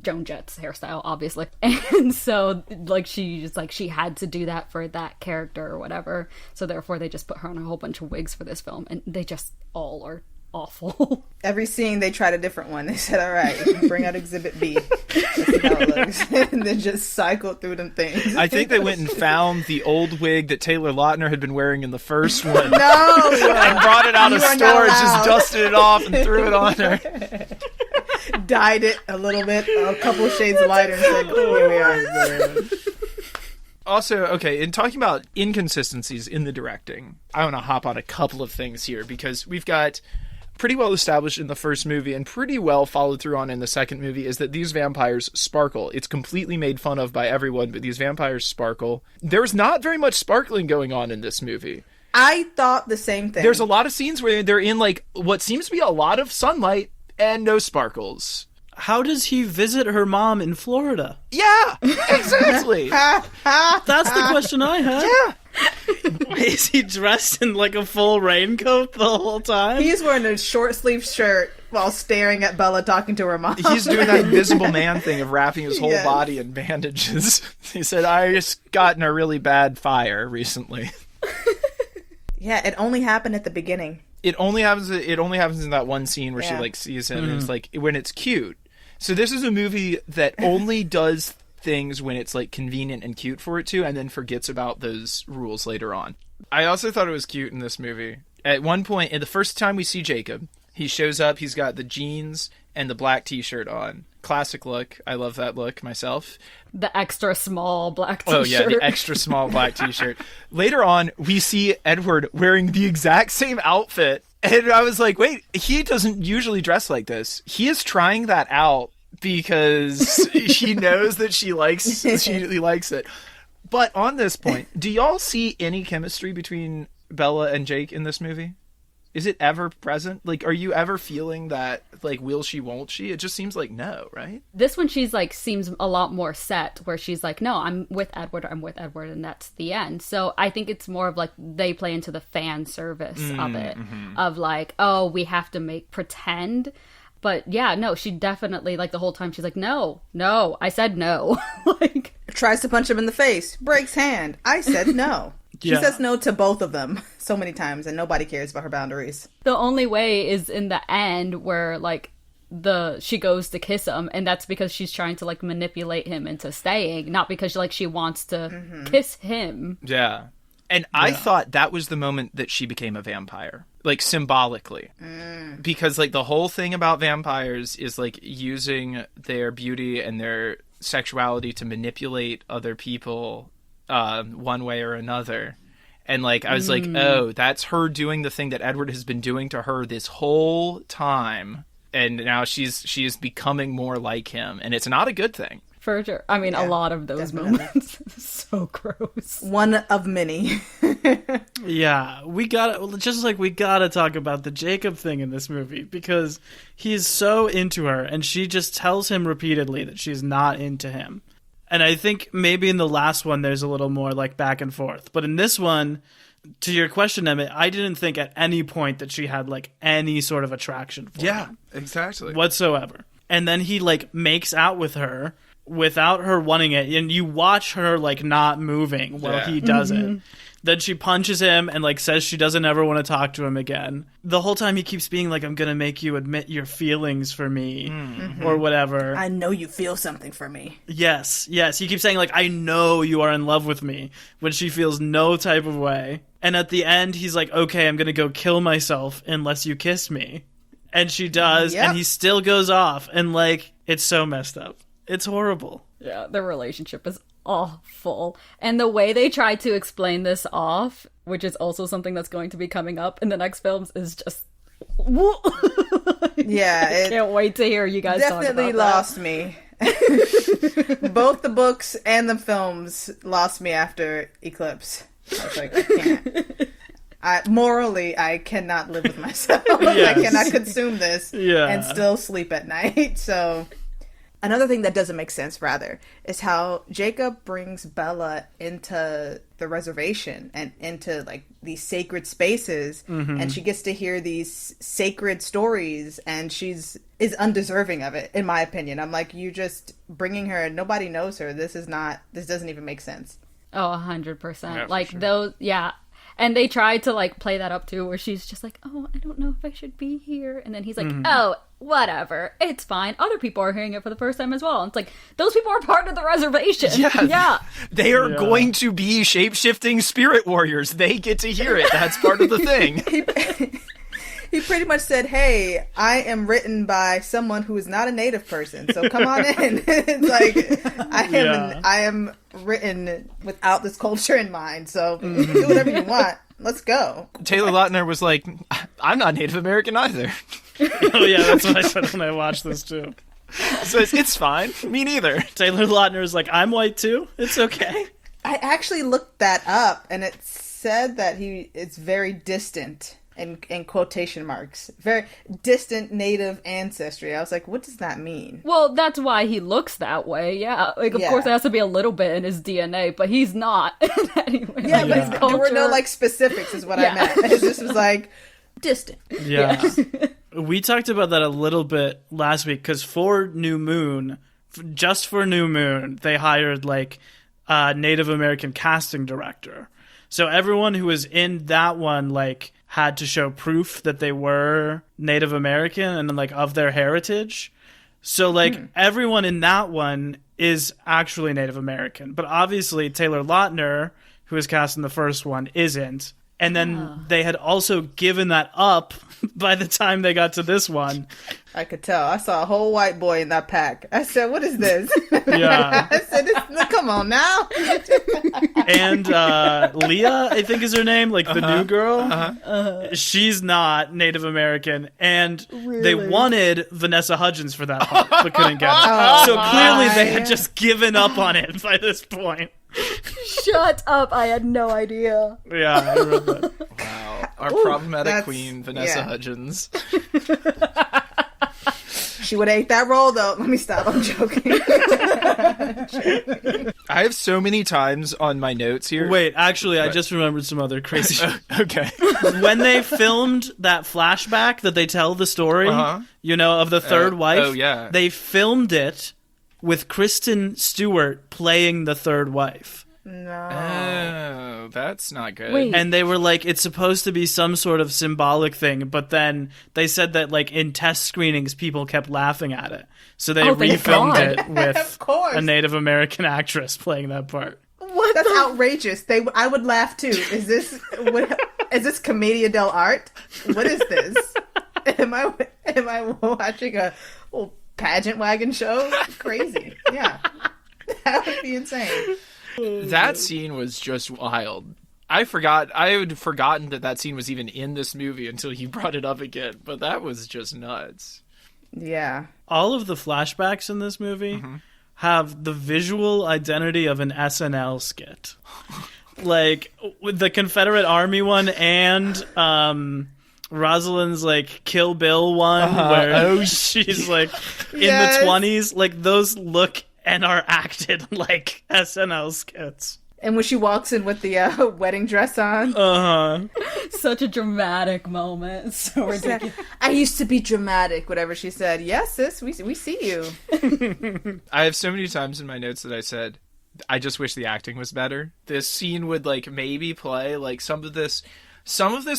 Speaker 3: Joan Jett's hairstyle, obviously. And so like she had to do that for that character or whatever. So therefore they just put her on a whole bunch of wigs for this film, and they just all are awful.
Speaker 4: Every scene they tried a different one. They said, all right, bring out Exhibit B. Let's see how it looks. And then just cycle through them things.
Speaker 1: I think they went and found the old wig that Taylor Lautner had been wearing in the first one.
Speaker 4: No!
Speaker 1: And brought it out of
Speaker 4: You are not
Speaker 1: storage, just
Speaker 4: allowed.
Speaker 1: dusted it off and threw it on her.
Speaker 4: Dyed it a little bit, a couple shades lighter, and said, here we are.
Speaker 1: Also, okay, in talking about inconsistencies in the directing, I want to hop on a couple of things here because we've got pretty well established in the first movie and pretty well followed through on in the second movie is that these vampires sparkle. It's completely made fun of by everyone, but these vampires sparkle. There's not very much sparkling going on in this movie.
Speaker 4: I thought the same thing.
Speaker 1: There's a lot of scenes where they're in like what seems to be a lot of sunlight and no sparkles.
Speaker 2: How does he visit her mom in Florida?
Speaker 1: Yeah, exactly.
Speaker 2: That's the question I had.
Speaker 1: Yeah.
Speaker 2: Is he dressed in like a full raincoat the whole time?
Speaker 4: He's wearing a short sleeve shirt while staring at Bella talking to her mom.
Speaker 1: He's doing that Invisible Man thing of wrapping his whole
Speaker 4: Yes.
Speaker 1: body in bandages. He said, I just got in a really bad fire recently.
Speaker 4: Yeah, it only happened at the beginning.
Speaker 1: It only happens in that one scene where she
Speaker 4: Yeah.
Speaker 1: like sees him and it's like when it's cute. So this is a movie that only does things when it's like convenient and cute for it to, and then forgets about those rules later on. I also thought it was cute in this movie. At one point, in the first time we see Jacob, he shows up, he's got the jeans and the black t-shirt on. Classic look. I love that look myself.
Speaker 3: The extra small black t-shirt.
Speaker 1: Oh yeah, the extra small black t-shirt. Later on, we see Edward wearing the exact same outfit. And I was like, wait, he doesn't usually dress like this. He is trying that out because she knows that he likes it. But on this point, do y'all see any chemistry between Bella and Jake in this movie? Is it ever present? Like, are you ever feeling that, like, will she, won't she? It just seems like no, right?
Speaker 3: This one, she's like, seems a lot more set, where she's like, no, I'm with Edward, and that's the end. So I think it's more of like, they play into the fan service of it, of like, oh, we have to pretend. But yeah, no, she definitely, like, the whole time, she's like, no, I said no. Like,
Speaker 4: Tries to punch him in the face, breaks hand. I said no. She
Speaker 2: Yeah.
Speaker 4: says no to both of them so many times, and nobody cares about her boundaries.
Speaker 3: the only way is in the end where, like, she goes to kiss him, and that's because she's trying to, like, manipulate him into staying, not because, like, she wants to kiss him.
Speaker 1: Yeah. And I thought that was the moment that she became a vampire, like symbolically. Because like the whole thing about vampires is like using their beauty and their sexuality to manipulate other people one way or another. And like I was like, oh, that's her doing the thing that Edward has been doing to her this whole time, and now she is becoming more like him, and it's not a good thing.
Speaker 3: For sure. I mean, a lot of those moments. So gross.
Speaker 4: One of many.
Speaker 2: Yeah, we gotta talk about the Jacob thing in this movie, because he's so into her, and she just tells him repeatedly that she's not into him. And I think maybe in the last one there's a little more like back and forth. But in this one, to your question, Emmett, I didn't think at any point that she had like any sort of attraction for him.
Speaker 1: Exactly.
Speaker 2: Whatsoever. And then he like makes out with her without her wanting it. And you watch her like not moving while he does it. Then she punches him and like says she doesn't ever want to talk to him again. The whole time he keeps being like, I'm going to make you admit your feelings for me or whatever.
Speaker 4: I know you feel something for me.
Speaker 2: Yes. He keeps saying like, I know you are in love with me, when she feels no type of way. And at the end, he's like, okay, I'm going to go kill myself unless you kiss me. And she does. And he still goes off. And like, it's so messed up. It's horrible.
Speaker 3: Yeah, their relationship is awful. And the way they try to explain this off, which is also something that's going to be coming up in the next films, is just...
Speaker 4: Yeah.
Speaker 3: I can't wait to hear you guys talk about that.
Speaker 4: Definitely lost me. Both the books and the films lost me after Eclipse. I was like, I can't. Morally, I cannot live with myself.
Speaker 2: Yes.
Speaker 4: I cannot consume this and still sleep at night. So... Another thing that doesn't make sense, rather, is how Jacob brings Bella into the reservation and into, like, these sacred spaces, and she gets to hear these sacred stories, and is undeserving of it, in my opinion. I'm like, you just bringing her, nobody knows her. This doesn't even make sense.
Speaker 3: Oh, 100%.
Speaker 1: Yeah,
Speaker 3: like,
Speaker 1: sure.
Speaker 3: those, yeah. And they tried to, like, play that up, too, where she's just like, oh, I don't know if I should be here. And then he's like, oh, whatever. It's fine. Other people are hearing it for the first time as well. And it's like, those people are part of the reservation. Yeah.
Speaker 1: They are going to be shape-shifting spirit warriors. They get to hear it. That's part of the thing.
Speaker 4: He pretty much said, hey, I am written by someone who is not a native person, so come on in. It's like, I am written without this culture in mind, so do whatever you want. Let's go.
Speaker 1: Taylor Lautner was like, I'm not Native American either.
Speaker 2: Oh yeah, that's what I said when I watched this too.
Speaker 1: So it's fine. Me neither.
Speaker 2: Taylor Lautner is like, I'm white too. It's okay.
Speaker 4: I actually looked that up, and it said that it's very distant. In quotation marks, very distant native ancestry. I was like, what does that mean?
Speaker 3: Well, that's why he looks that way, yeah. Like, of course, it has to be a little bit in his DNA, but he's not. Anyway,
Speaker 4: Yeah,
Speaker 3: like,
Speaker 4: but there were no, like, specifics is what I meant. It just was, like, distant.
Speaker 2: Yeah. We talked about that a little bit last week, because for New Moon, just for New Moon, they hired, like, a Native American casting director. So everyone who was in that one, like, had to show proof that they were Native American and like of their heritage. So like everyone in that one is actually Native American, but obviously Taylor Lautner, who was cast in the first one, isn't. And then they had also given that up by the time they got to this one.
Speaker 4: I could tell. I saw a whole white boy in that pack. I said, what is this?
Speaker 2: Yeah.
Speaker 4: I said, come on now.
Speaker 2: And Leah, I think is her name, like the new girl. She's not Native American. And they wanted Vanessa Hudgens for that part, but couldn't get it. So clearly they had just given up on it by this point.
Speaker 3: Shut up! I had no idea.
Speaker 2: Yeah, I read that.
Speaker 1: Wow. Our problematic queen, Vanessa Hudgens.
Speaker 4: She would have ate that roll, though. Let me stop. I'm joking.
Speaker 1: I have so many times on my notes here.
Speaker 2: Wait, actually, I just remembered some other crazy shit.
Speaker 1: Okay.
Speaker 2: When they filmed that flashback that they tell the story, you know, of the third wife, they filmed it with Kristen Stewart playing the third wife.
Speaker 4: No.
Speaker 1: Oh, that's not good.
Speaker 3: Wait.
Speaker 2: And they were like, it's supposed to be some sort of symbolic thing, but then they said that, like, in test screenings, people kept laughing at it. So they refilmed it with a Native American actress playing that part.
Speaker 4: What? That's outrageous. I would laugh too. Is this commedia dell'arte? What is this? Am I watching a pageant wagon show? Crazy. Yeah. That would be insane.
Speaker 1: That scene was just wild. I had forgotten that scene was even in this movie until you brought it up again, but that was just nuts.
Speaker 4: Yeah.
Speaker 2: All of the flashbacks in this movie have the visual identity of an SNL skit. Like, with the Confederate Army one and Rosalind's, like, Kill Bill one, where she's, like, in the 20s. Like, those look and are acted like SNL skits.
Speaker 4: And when she walks in with the wedding dress on.
Speaker 3: Such a dramatic moment. So ridiculous.
Speaker 4: I used to be dramatic, whatever she said. Yes, sis, we see you.
Speaker 1: I have so many times in my notes that I said, I just wish the acting was better. This scene would, like, maybe play, like, some of this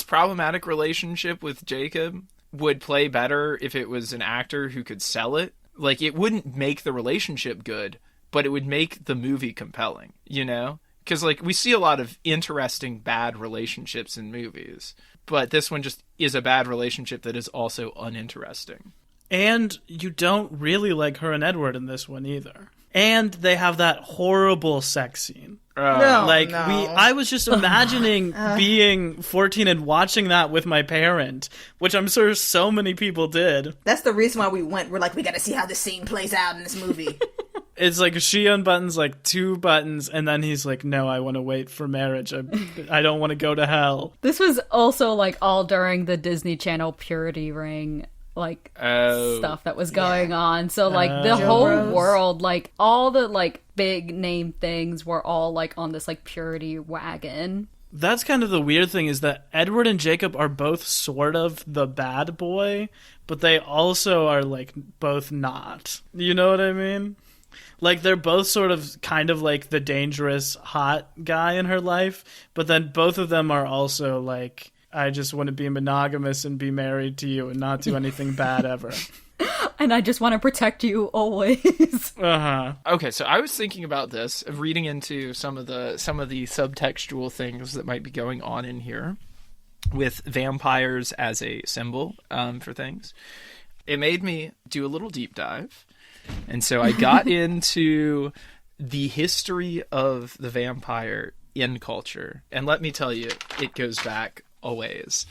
Speaker 1: problematic relationship with Jacob would play better if it was an actor who could sell it. Like, it wouldn't make the relationship good, but it would make the movie compelling, you know? Because, like, we see a lot of interesting bad relationships in movies, but this one just is a bad relationship that is also uninteresting.
Speaker 2: And you don't really like her and Edward in this one either. And they have that horrible sex scene. I was just imagining being 14 and watching that with my parent, which I'm sure so many people did.
Speaker 4: That's the reason why we went. We're like, we gotta see how this scene plays out in this movie.
Speaker 2: It's like she unbuttons like 2 buttons, and then he's like, no, I want to wait for marriage. I don't want to go to hell.
Speaker 3: This was also, like, all during the Disney Channel purity ring, like, stuff that was going on. So, like, the whole world, like, all the, like, big name things were all, like, on this, like, purity wagon.
Speaker 2: That's kind of the weird thing, is that Edward and Jacob are both sort of the bad boy, but they also are, like, both not. You know what I mean? Like, they're both sort of kind of like the dangerous hot guy in her life, but then both of them are also like, I just want to be monogamous and be married to you and not do anything bad ever.
Speaker 3: And I just want to protect you always.
Speaker 1: Okay, so I was thinking about this, of reading into some of the subtextual things that might be going on in here with vampires as a symbol for things. It made me do a little deep dive. And so I got into the history of the vampire in culture. And let me tell you, it goes back a ways.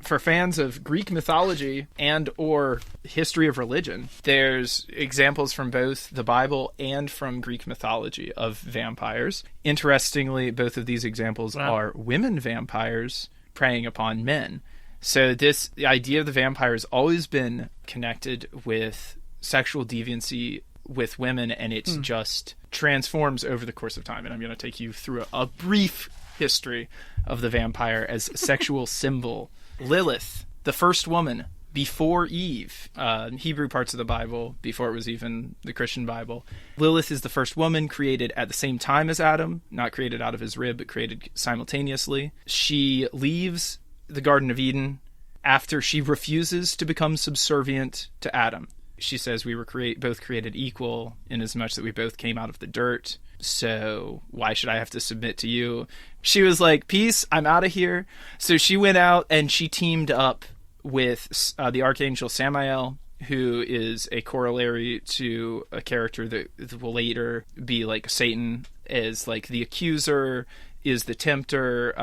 Speaker 1: For fans of Greek mythology and or history of religion, there's examples from both the Bible and from Greek mythology of vampires. Interestingly, both of these examples are women vampires preying upon men. So the idea of the vampire has always been connected with sexual deviancy with women, and it's just transforms over the course of time. And I'm going to take you through a brief history of the vampire as a sexual symbol. Lilith, the first woman before Eve, Hebrew parts of the Bible, before it was even the Christian Bible. Lilith is the first woman created at the same time as Adam, not created out of his rib, but created simultaneously. She leaves the Garden of Eden after she refuses to become subservient to Adam. She says we were both created equal in as much that we both came out of the dirt. So why should I have to submit to you? She was like, peace, I'm out of here. So she went out and she teamed up with the archangel Samael, who is a corollary to a character that will later be like Satan, as like the accuser, is the tempter.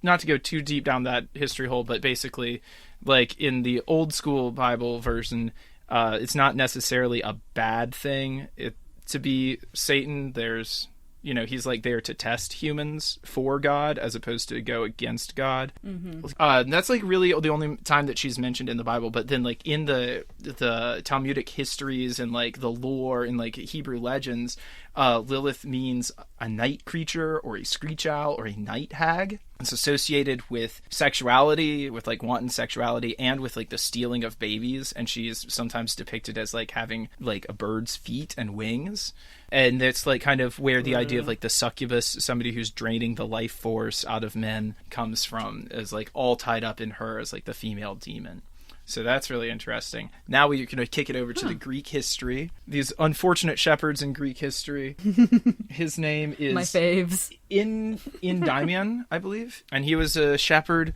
Speaker 1: Not to go too deep down that history hole, but basically, like in the old school Bible version, it's not necessarily a bad thing to be Satan. There's, he's like there to test humans for God as opposed to go against God. Mm-hmm. That's like really the only time that she's mentioned in the Bible. But then like in the Talmudic histories and like the lore and like Hebrew legends, Lilith means a night creature or a screech owl or a night hag. It's associated with sexuality, with like wanton sexuality, and with like the stealing of babies. And she is sometimes depicted as like having like a bird's feet and wings. And it's like kind of where the idea of like the succubus, somebody who's draining the life force out of men, comes from, is like all tied up in her as like the female demon. So that's really interesting. Now we're going to kick it over to the Greek history. These unfortunate shepherds in Greek history. His name is...
Speaker 3: My faves.
Speaker 1: Endymion, I believe. And he was a shepherd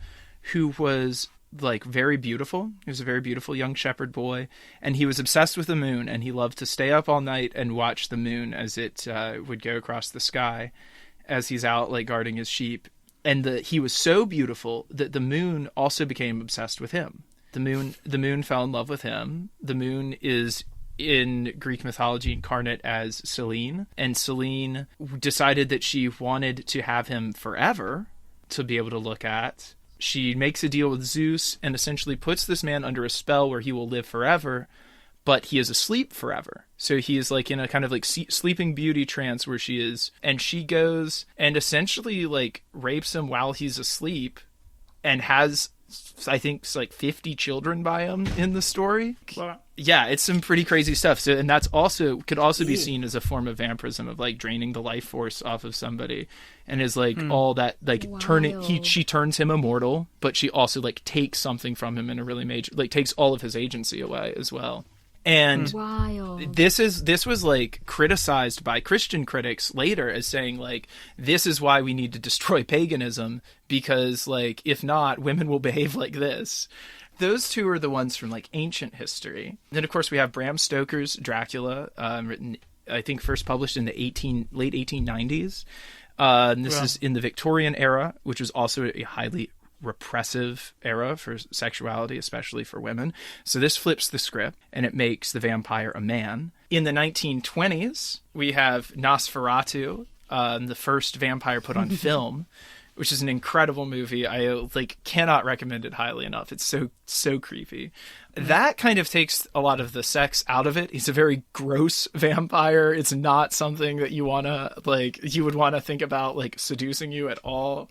Speaker 1: who was like very beautiful. He was a very beautiful young shepherd boy, and he was obsessed with the moon, and he loved to stay up all night and watch the moon as it would go across the sky as he's out like guarding his sheep. And he was so beautiful that the moon also became obsessed with him. The moon fell in love with him. The moon is in Greek mythology incarnate as Selene, and Selene decided that she wanted to have him forever to be able to look at. She makes a deal with Zeus and essentially puts this man under a spell where he will live forever, but he is asleep forever. So he is like in a kind of like sleeping beauty trance where she is, and she goes and essentially like rapes him while he's asleep and has, I think, like 50 children by him in the story.
Speaker 2: Wow.
Speaker 1: Yeah, it's some pretty crazy stuff. So, and that's also could also be seen as a form of vampirism, of like draining the life force off of somebody, and is like all that like she turns him immortal, but she also like takes something from him in a really major, like takes all of his agency away as well. And this was like criticized by Christian critics later as saying like, this is why we need to destroy paganism, because like if not, women will behave like this. Those two are the ones from like ancient history. Then of course we have Bram Stoker's Dracula, written I think first published in the late 1890s. And this is in the Victorian era, which was also a highly repressive era for sexuality, especially for women. So this flips the script and it makes the vampire a man. In the 1920s, we have Nosferatu, the first vampire put on film, which is an incredible movie. I like cannot recommend it highly enough. It's so creepy. That kind of takes a lot of the sex out of it. He's a very gross vampire. It's not something that you would want to think about like seducing you at all.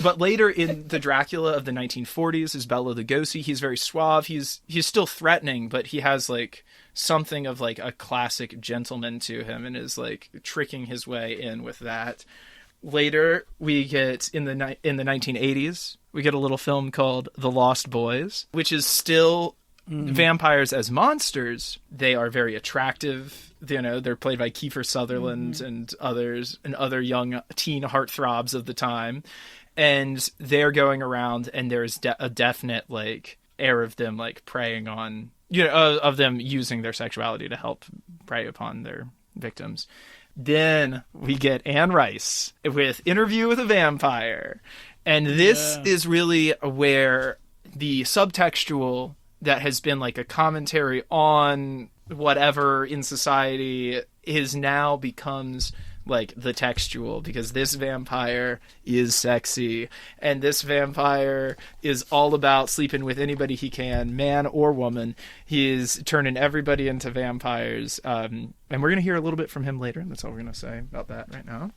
Speaker 1: But later in the Dracula of the 1940s is Bela Lugosi. He's very suave. He's still threatening, but he has like something of like a classic gentleman to him and is like tricking his way in with that. Later, we get in the 1980s, we get a little film called The Lost Boys, which is still vampires as monsters. They are very attractive. You know, they're played by Kiefer Sutherland and others, and other young teen heartthrobs of the time. And they're going around, and there's a definite like air of them like preying on, of them using their sexuality to help prey upon their victims. Then we get Anne Rice with Interview with a Vampire. And this is really where the subtextual that has been like a commentary on whatever in society now becomes like the textual, because this vampire is sexy and this vampire is all about sleeping with anybody he can, man or woman. He is turning everybody into vampires. And we're going to hear a little bit from him later. That's all we're going to say about that right now.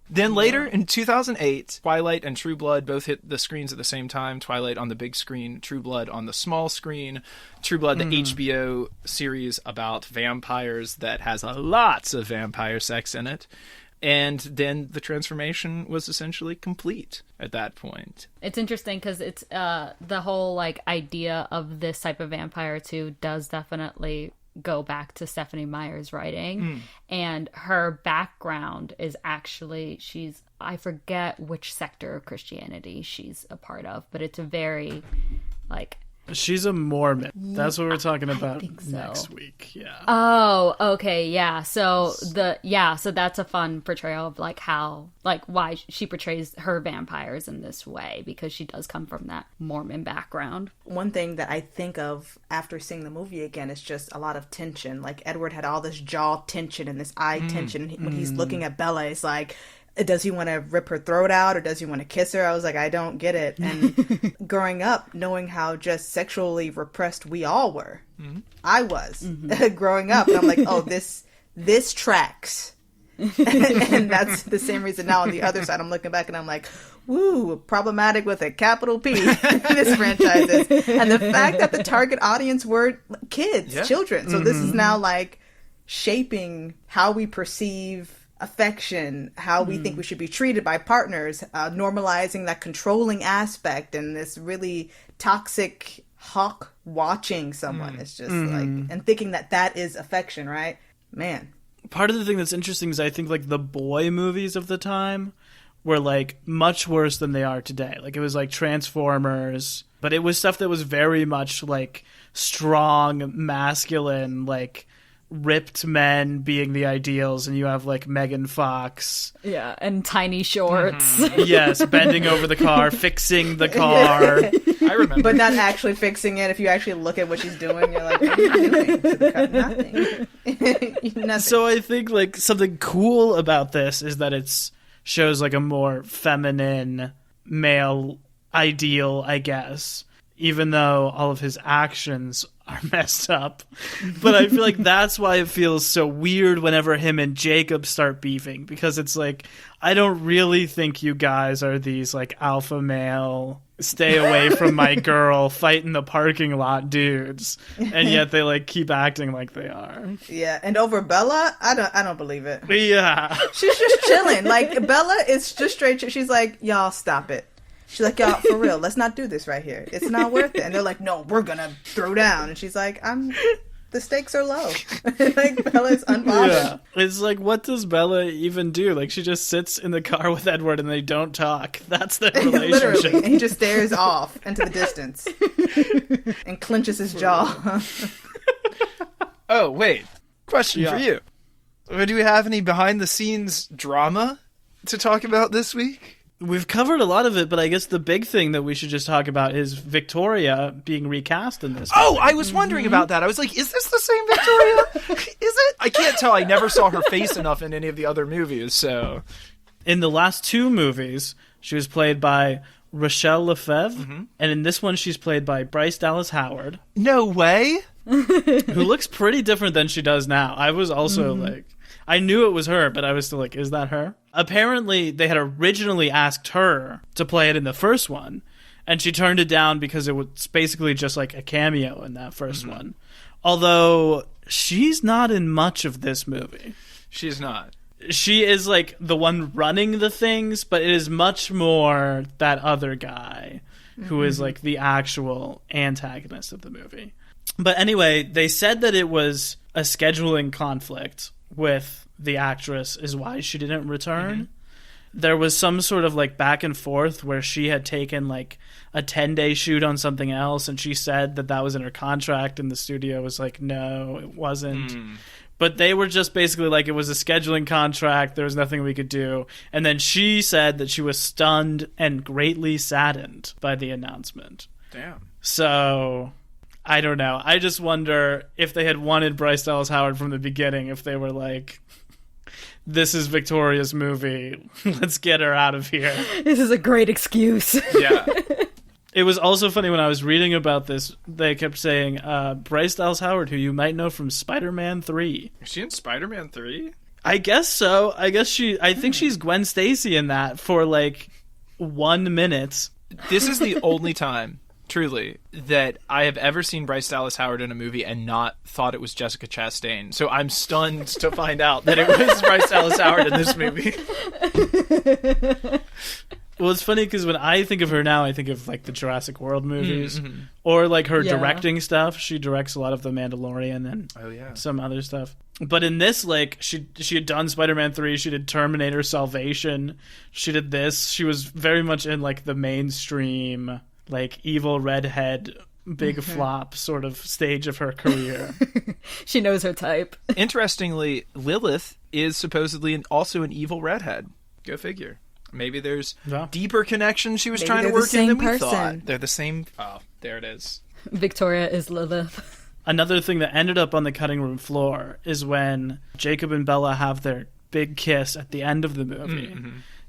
Speaker 1: Then later in 2008, Twilight and True Blood both hit the screens at the same time. Twilight on the big screen, True Blood on the small screen. True Blood, the HBO series about vampires that has lots of vampire sex in it. And then the transformation was essentially complete at that point.
Speaker 3: It's interesting because it's the whole like idea of this type of vampire too does definitely go back to Stephenie Meyer's writing, and her background is actually I forget which sector of Christianity she's a part of, but it's a very like
Speaker 2: she's a Mormon. That's what we're talking about next week. Yeah.
Speaker 3: Oh, okay, yeah. So so that's a fun portrayal of like how why she portrays her vampires in this way, because she does come from that Mormon background.
Speaker 4: One thing that I think of after seeing the movie again is just a lot of tension. Like Edward had all this jaw tension and this eye tension. When he's looking at Bella, it's like, does he want to rip her throat out or does he want to kiss her? I was like, I don't get it. And growing up, knowing how just sexually repressed we all were, I was growing up, and I'm like, oh, this tracks. And that's the same reason now on the other side, I'm looking back and I'm like, woo, problematic with a capital P, this franchise is. And the fact that the target audience were kids, children. So this is now like shaping how we perceive affection, how we think we should be treated by partners, normalizing that controlling aspect, and this really toxic hawk watching someone. It's just like, and thinking that is affection, right? Man.
Speaker 2: Part of the thing that's interesting is I think like the boy movies of the time were like much worse than they are today. Like it was like Transformers, but it was stuff that was very much like strong, masculine, like ripped men being the ideals, and you have like Megan Fox.
Speaker 3: Yeah, and tiny shorts.
Speaker 2: Yes, bending over the car, fixing the car.
Speaker 1: I remember.
Speaker 4: But not actually fixing it. If you actually look at what she's doing, you're like, what are you doing? Nothing. Nothing.
Speaker 2: So I think like something cool about this is that it's shows like a more feminine male ideal, I guess, even though all of his actions are messed up. But I feel like that's why it feels so weird whenever him and Jacob start beefing, because it's like, I don't really think you guys are these like alpha male, stay away from my girl, fight in the parking lot dudes, and yet they like keep acting like they are.
Speaker 4: Yeah, and over Bella, I don't believe it.
Speaker 2: Yeah.
Speaker 4: She's just chilling. Like, Bella is just straight. She's like, y'all stop it. She's like, y'all, for real, let's not do this right here. It's not worth it. And they're like, no, we're gonna throw down. And she's like, the stakes are low. Like, Bella's unbothered.
Speaker 2: Yeah. It's like, what does Bella even do? Like, she just sits in the car with Edward and they don't talk. That's their relationship.
Speaker 4: Literally. And he just stares off into the distance and clenches his jaw.
Speaker 1: Oh, wait. Question for you. Do we have any behind-the-scenes drama to talk about this week?
Speaker 2: We've covered a lot of it, but I guess the big thing that we should just talk about is Victoria being recast in this.
Speaker 1: Oh, I was wondering about that. I was like, is this the same Victoria? Is it? I can't tell. I never saw her face enough in any of the other movies, so...
Speaker 2: In the last two movies, she was played by Rochelle Lefebvre, and in this one she's played by Bryce Dallas Howard.
Speaker 1: No way!
Speaker 2: Who looks pretty different than she does now. I was also like... I knew it was her, but I was still like, is that her? Apparently, they had originally asked her to play it in the first one, and she turned it down because it was basically just like a cameo in that first one. Although, she's not in much of this movie.
Speaker 1: She's not.
Speaker 2: She is like the one running the things, but it is much more that other guy who is like the actual antagonist of the movie. But anyway, they said that it was a scheduling conflict with the actress is why she didn't return. There was some sort of like back and forth where she had taken like a 10-day shoot on something else, and she said that that was in her contract, and the studio was like, no, it wasn't. But they were just basically like, it was a scheduling contract, there was nothing we could do. And then she said that she was stunned and greatly saddened by the announcement.
Speaker 1: Damn.
Speaker 2: So I don't know. I just wonder if they had wanted Bryce Dallas Howard from the beginning, if they were like, this is Victoria's movie, let's get her out of here.
Speaker 3: This is a great excuse.
Speaker 1: Yeah.
Speaker 2: It was also funny when I was reading about this, they kept saying, Bryce Dallas Howard, who you might know from Spider-Man 3.
Speaker 1: Is she in Spider-Man 3?
Speaker 2: I guess so. I think she's Gwen Stacy in that for like 1 minute.
Speaker 1: This is the only time, truly, that I have ever seen Bryce Dallas Howard in a movie and not thought it was Jessica Chastain. So I'm stunned to find out that it was Bryce Dallas Howard in this movie.
Speaker 2: Well, it's funny because when I think of her now, I think of like the Jurassic World movies or like her directing stuff. She directs a lot of The Mandalorian and some other stuff. But in this, like she had done Spider-Man 3, she did Terminator Salvation, she did this. She was very much in like the mainstream, like evil redhead, big flop sort of stage of her career.
Speaker 3: She knows her type.
Speaker 1: Interestingly, Lilith is supposedly also an evil redhead. Go figure. Maybe there's deeper connection she was trying to work in than we thought. They're the same. Oh, there it is.
Speaker 3: Victoria is Lilith.
Speaker 2: Another thing that ended up on the cutting room floor is when Jacob and Bella have their big kiss at the end of the movie.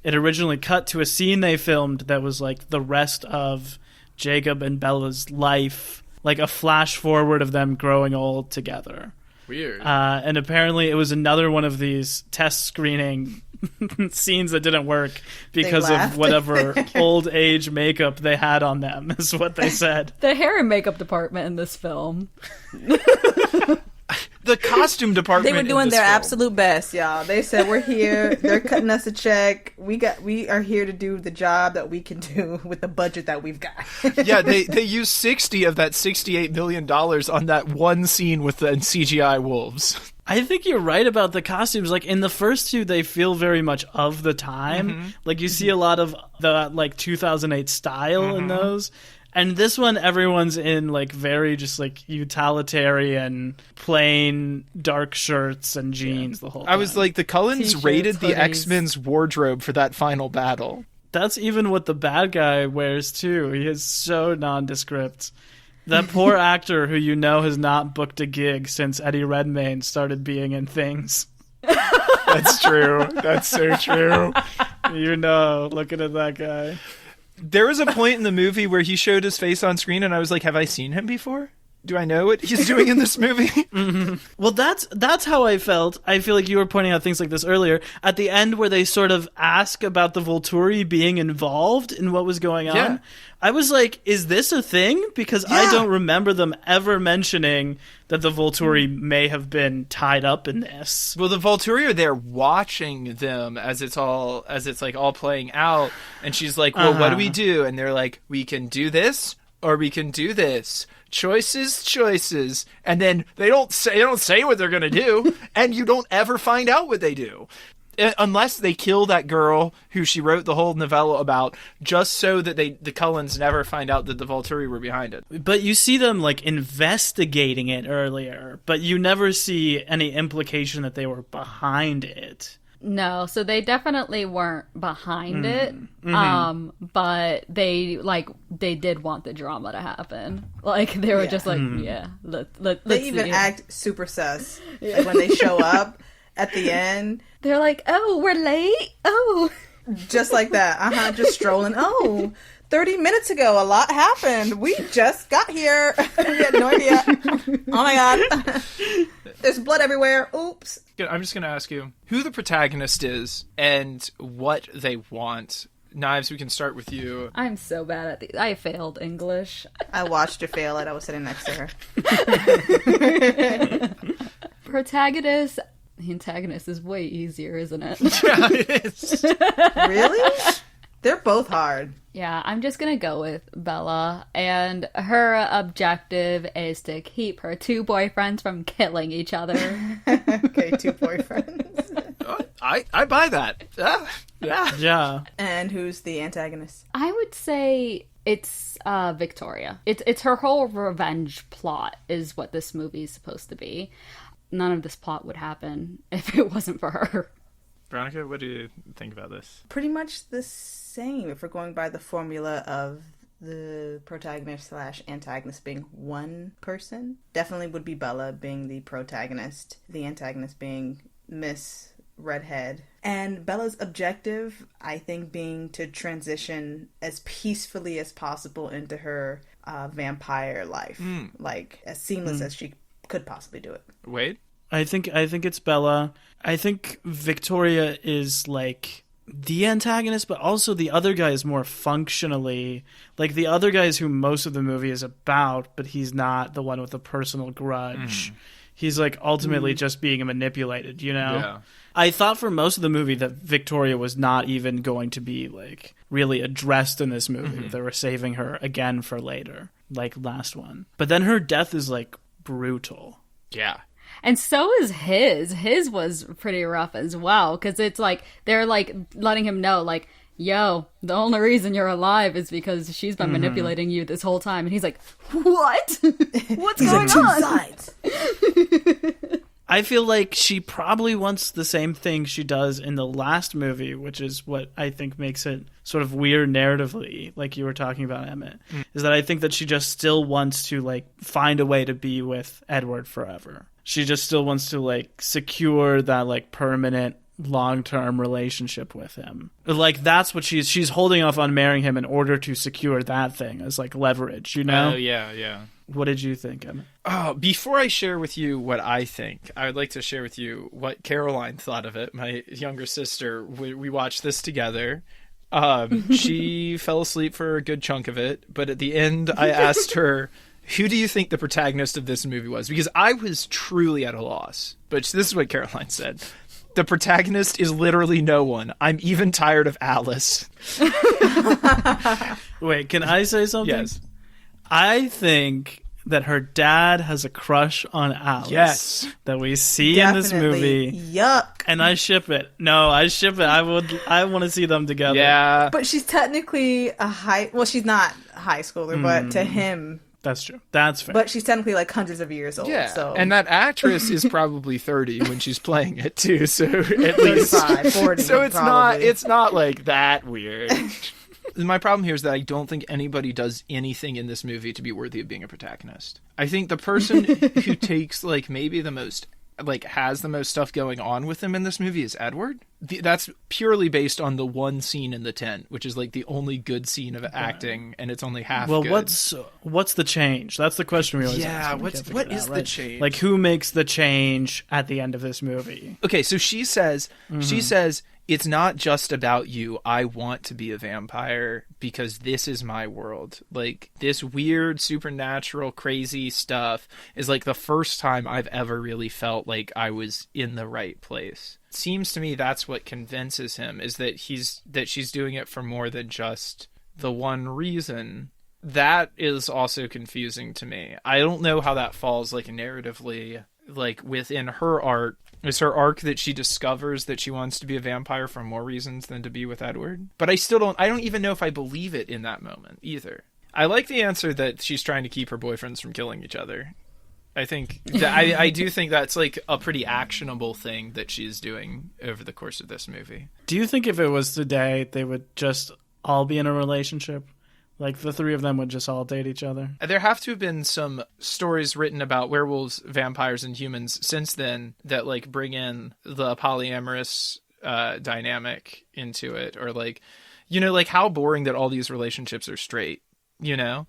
Speaker 2: It originally cut to a scene they filmed that was like the rest of Jacob and Bella's life, like a flash forward of them growing old together.
Speaker 1: Weird.
Speaker 2: And apparently it was another one of these test screening scenes that didn't work because of whatever old age makeup they had on them, is what they said.
Speaker 3: The hair and makeup department in this film.
Speaker 1: The costume department.
Speaker 4: They were doing their absolute best, y'all. They said, we're here. They're cutting us a check. We are here to do the job that we can do with the budget that we've got.
Speaker 1: Yeah, they used 60 of that $68 million on that one scene with the CGI wolves.
Speaker 2: I think you're right about the costumes. Like in the first two, they feel very much of the time. Like you see a lot of the like 2008 style in those. And this one, everyone's in like very just like utilitarian, plain dark shirts and jeans the whole time.
Speaker 1: I was like, the Cullens
Speaker 3: T-shirts,
Speaker 1: raided the
Speaker 3: hoodies.
Speaker 1: X-Men's wardrobe for that final battle.
Speaker 2: That's even what the bad guy wears too. He is so nondescript. That poor actor who you know has not booked a gig since Eddie Redmayne started being in things.
Speaker 1: That's true. That's so true.
Speaker 2: You know, looking at that guy.
Speaker 1: There was a point in the movie where he showed his face on screen, and I was like, have I seen him before? Do I know what he's doing in this movie?
Speaker 2: Well, that's how I felt. I feel like you were pointing out things like this earlier. At the end where they sort of ask about the Volturi being involved in what was going on,
Speaker 1: Yeah.
Speaker 2: I was like, is this a thing? Because I don't remember them ever mentioning that the Volturi may have been tied up in this.
Speaker 1: Well, the Volturi are there watching them as it's all playing out, and she's like, well, what do we do? And they're like, we can do this, or we can do this. Choices. And then they don't say what they're gonna do, and you don't ever find out what they do. Unless they kill that girl who she wrote the whole novella about, just so that the Cullens never find out that the Volturi were behind it.
Speaker 2: But you see them like investigating it earlier, but you never see any implication that they were behind it.
Speaker 3: No, so they definitely weren't behind it. But they did want the drama to happen. Like they were just like, let's
Speaker 4: They even
Speaker 3: see.
Speaker 4: act super sus. Like when they show up at the end,
Speaker 3: They're like, oh, we're late. Oh,
Speaker 4: just like that. Just strolling. Oh, 30 minutes ago, a lot happened. We just got here. We had no idea. Oh my god. There's blood everywhere. Oops.
Speaker 1: I'm just going to ask you who the protagonist is and what they want. Knives, we can start with you.
Speaker 3: I'm so bad at these. I failed English.
Speaker 4: I watched her fail it. I was sitting next to her.
Speaker 3: Protagonist. The antagonist is way easier, isn't it?
Speaker 1: Yeah, it is.
Speaker 4: Really? They're both hard.
Speaker 3: Yeah, I'm just gonna go with Bella, and her objective is to keep her two boyfriends from killing each other.
Speaker 4: Okay, two boyfriends.
Speaker 1: I buy that. Yeah.
Speaker 2: Yeah.
Speaker 4: And who's the antagonist?
Speaker 3: I would say it's Victoria. It's her whole revenge plot is what this movie is supposed to be. None of this plot would happen if it wasn't for her.
Speaker 1: Veronica, what do you think about this?
Speaker 4: Pretty much the same if we're going by the formula of the protagonist / antagonist being one person. Definitely would be Bella being the protagonist, the antagonist being Miss Redhead. And Bella's objective, I think, being to transition as peacefully as possible into her vampire life. Like, as seamless as she could possibly do it.
Speaker 1: Wade?
Speaker 2: I think it's Bella. I think Victoria is like the antagonist, but also the other guy is more functionally like the other guy is who most of the movie is about, but he's not the one with the personal grudge. He's like ultimately just being manipulated, you know?
Speaker 1: Yeah.
Speaker 2: I thought for most of the movie that Victoria was not even going to be like really addressed in this movie. They were saving her again for later, like last one. But then her death is like brutal.
Speaker 1: Yeah.
Speaker 3: And so is his. His was pretty rough as well, because it's like they're like letting him know, like, yo, the only reason you're alive is because she's been manipulating you this whole time. And he's like, what? What's going on?
Speaker 4: Sides.
Speaker 2: I feel like she probably wants the same thing she does in the last movie, which is what I think makes it sort of weird narratively, like you were talking about, Emmett, is that I think that she just still wants to like find a way to be with Edward forever. She just still wants to like secure that like permanent long-term relationship with him. Like that's what she's holding off on marrying him in order to secure that thing as like leverage, you know?
Speaker 1: Yeah.
Speaker 2: What did you think, Emmett?
Speaker 1: Oh, before I share with you what I think, I would like to share with you what Caroline thought of it. My younger sister, we watched this together. She fell asleep for a good chunk of it, but at the end I asked her, who do you think the protagonist of this movie was? Because I was truly at a loss. But this is what Caroline said. The protagonist is literally no one. I'm even tired of Alice.
Speaker 2: Wait, can I say something?
Speaker 1: Yes.
Speaker 2: I think that her dad has a crush on Alice.
Speaker 1: Yes.
Speaker 2: That we see in this movie.
Speaker 4: Yuck.
Speaker 2: And I ship it. No, I ship it. I want to see them together.
Speaker 1: Yeah.
Speaker 4: But she's technically a well, she's not high schooler, but to him,
Speaker 2: that's true. That's fair.
Speaker 4: but she's technically like hundreds of years old.
Speaker 1: Yeah,
Speaker 4: so.
Speaker 1: and that actress is probably 30 when she's playing it too. So at least
Speaker 4: 35, 40.
Speaker 1: So it's
Speaker 4: probably.
Speaker 1: not like that weird. My problem here is that I don't think anybody does anything in this movie to be worthy of being a protagonist. I think the person who takes like maybe the most, like has the most stuff going on with him in this movie is Edward. That's purely based on the one scene in the tent, which is like the only good scene of acting, and it's only half good.
Speaker 2: What's the change? That's the question we always ask.
Speaker 1: Yeah, what is the change?
Speaker 2: Like, who makes the change at the end of this movie?
Speaker 1: Okay, so she says, it's not just about you. I want to be a vampire because this is my world. Like, this weird, supernatural, crazy stuff is like the first time I've ever really felt like I was in the right place. It seems to me that's what convinces him, is that she's doing it for more than just the one reason. That is also confusing to me. I don't know how that falls like narratively, like within her arc. Is her arc that she discovers that she wants to be a vampire for more reasons than to be with Edward? But I don't even know if I believe it in that moment either. I like the answer that she's trying to keep her boyfriends from killing each other. I think I do think that's like a pretty actionable thing that she's doing over the course of this movie.
Speaker 2: Do you think if it was today, they would just all be in a relationship? Like, the three of them would just all date each other?
Speaker 1: There have to have been some stories written about werewolves, vampires, and humans since then that, like, bring in the polyamorous dynamic into it. Or, like, you know, like, how boring that all these relationships are straight, you know?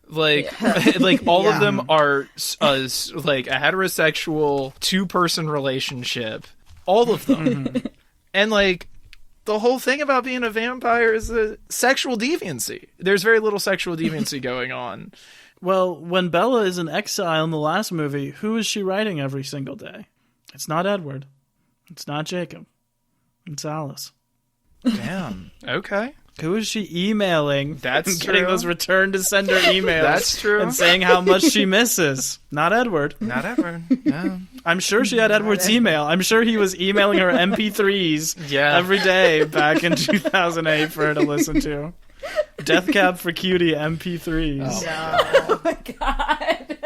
Speaker 1: Like, like all of them are, like, a heterosexual, two-person relationship. All of them. And, like... The whole thing about being a vampire is the sexual deviancy. There's very little sexual deviancy going on.
Speaker 2: Well, when Bella is in exile in the last movie, who is she writing every single day? It's not Edward. It's not Jacob. It's Alice.
Speaker 1: Damn. Okay.
Speaker 2: Who is she emailing?
Speaker 1: That's
Speaker 2: getting
Speaker 1: true.
Speaker 2: those return to sender emails.
Speaker 1: That's true.
Speaker 2: And saying how much she misses. Not Edward.
Speaker 1: Not Edward. No.
Speaker 2: I'm sure she had Edward's email. I'm sure he was emailing her MP3s every day back in 2008 for her to listen to. Death Cab for Cutie MP3s.
Speaker 4: Oh my god.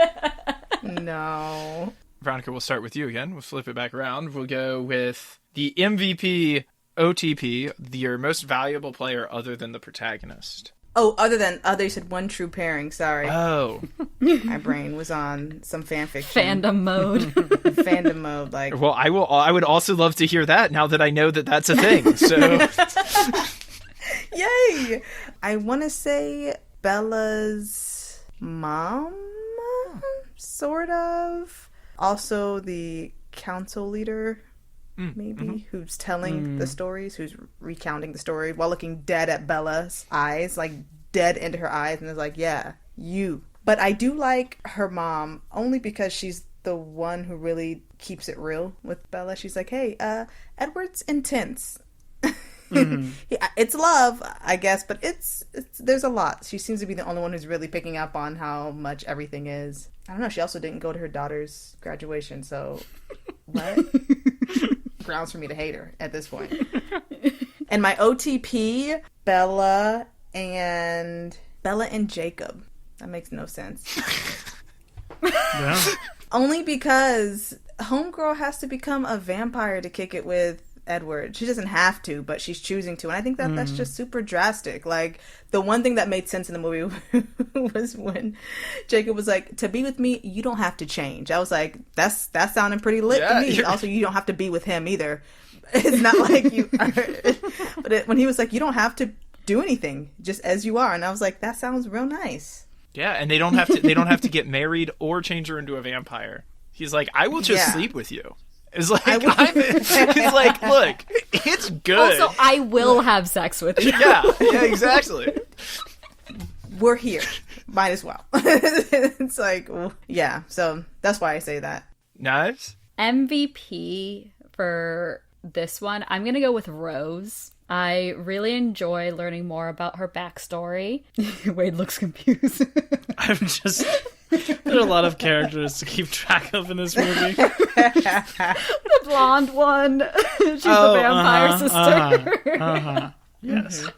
Speaker 4: No.
Speaker 1: Veronica, we'll start with you again. We'll flip it back around. We'll go with the MVP OTP, your most valuable player other than the protagonist.
Speaker 4: Oh, you said one true pairing, sorry.
Speaker 1: Oh.
Speaker 4: My brain was on some fanfiction.
Speaker 3: Fandom mode.
Speaker 4: Fandom mode, like.
Speaker 1: Well, I would also love to hear that now that I know that that's a thing, so.
Speaker 4: Yay! I want to say Bella's mom, sort of. Also the council leader, maybe, who's telling the stories, who's recounting the story while looking dead at Bella's eyes, like dead into her eyes, and is like, yeah, you. But I do like her mom, only because she's the one who really keeps it real with Bella. She's like, hey, Edward's intense. It's love, I guess, but it's there's a lot. She seems to be the only one who's really picking up on how much everything is. I don't know, she also didn't go to her daughter's graduation, so what? Grounds for me to hate her at this point. And my OTP, Bella and Jacob. That makes no sense.
Speaker 2: Yeah.
Speaker 4: Only because Homegirl has to become a vampire to kick it with Edward. She doesn't have to, but she's choosing to. And I think that that's just super drastic. Like, the one thing that made sense in the movie was when Jacob was like, to be with me, you don't have to change. I was like, that's sounding pretty lit to me. Also, you don't have to be with him either. It's not like you are. But when he was like, you don't have to do anything, just as you are. And I was like, that sounds real nice.
Speaker 1: Yeah, and they don't have to get married or change her into a vampire. He's like, I will just sleep with you. It's like, it's like, look, it's good.
Speaker 3: Also, I will have sex with you.
Speaker 1: Yeah, exactly.
Speaker 4: We're here. Might as well. It's like, yeah, so that's why I say that.
Speaker 1: Nice.
Speaker 3: MVP for this one, I'm going to go with Rose. I really enjoy learning more about her backstory. Wade looks confused.
Speaker 2: I'm just... There are a lot of characters to keep track of in this movie.
Speaker 3: The blonde one. She's the vampire sister.
Speaker 2: Yes.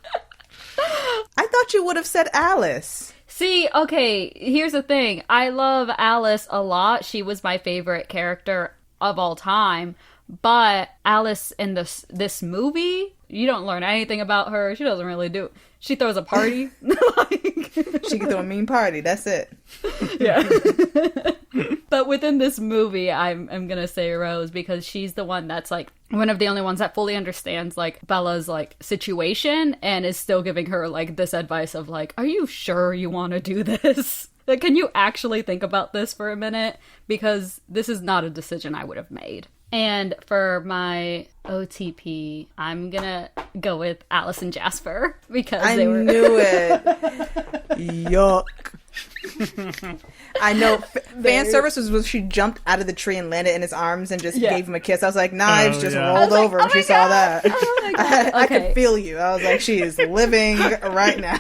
Speaker 4: I thought you would have said Alice.
Speaker 3: See, okay, here's the thing. I love Alice a lot. She was my favorite character of all time. But Alice in this movie, you don't learn anything about her. She doesn't really do. She throws a party.
Speaker 4: She can throw a mean party. That's it.
Speaker 3: Yeah. But within this movie, I'm gonna say Rose, because she's the one that's like one of the only ones that fully understands like Bella's like situation and is still giving her like this advice of like, are you sure you want to do this? Like, can you actually think about this for a minute? Because this is not a decision I would have made. And for my OTP, I'm gonna go with Alice and Jasper because
Speaker 4: I
Speaker 3: they were.
Speaker 4: knew it. Yuck. I know. Fan service was when she jumped out of the tree and landed in his arms and just gave him a kiss. I was like, Knives just rolled over when she saw that.
Speaker 3: Oh my God.
Speaker 4: I could feel you. I was like, she is living right now.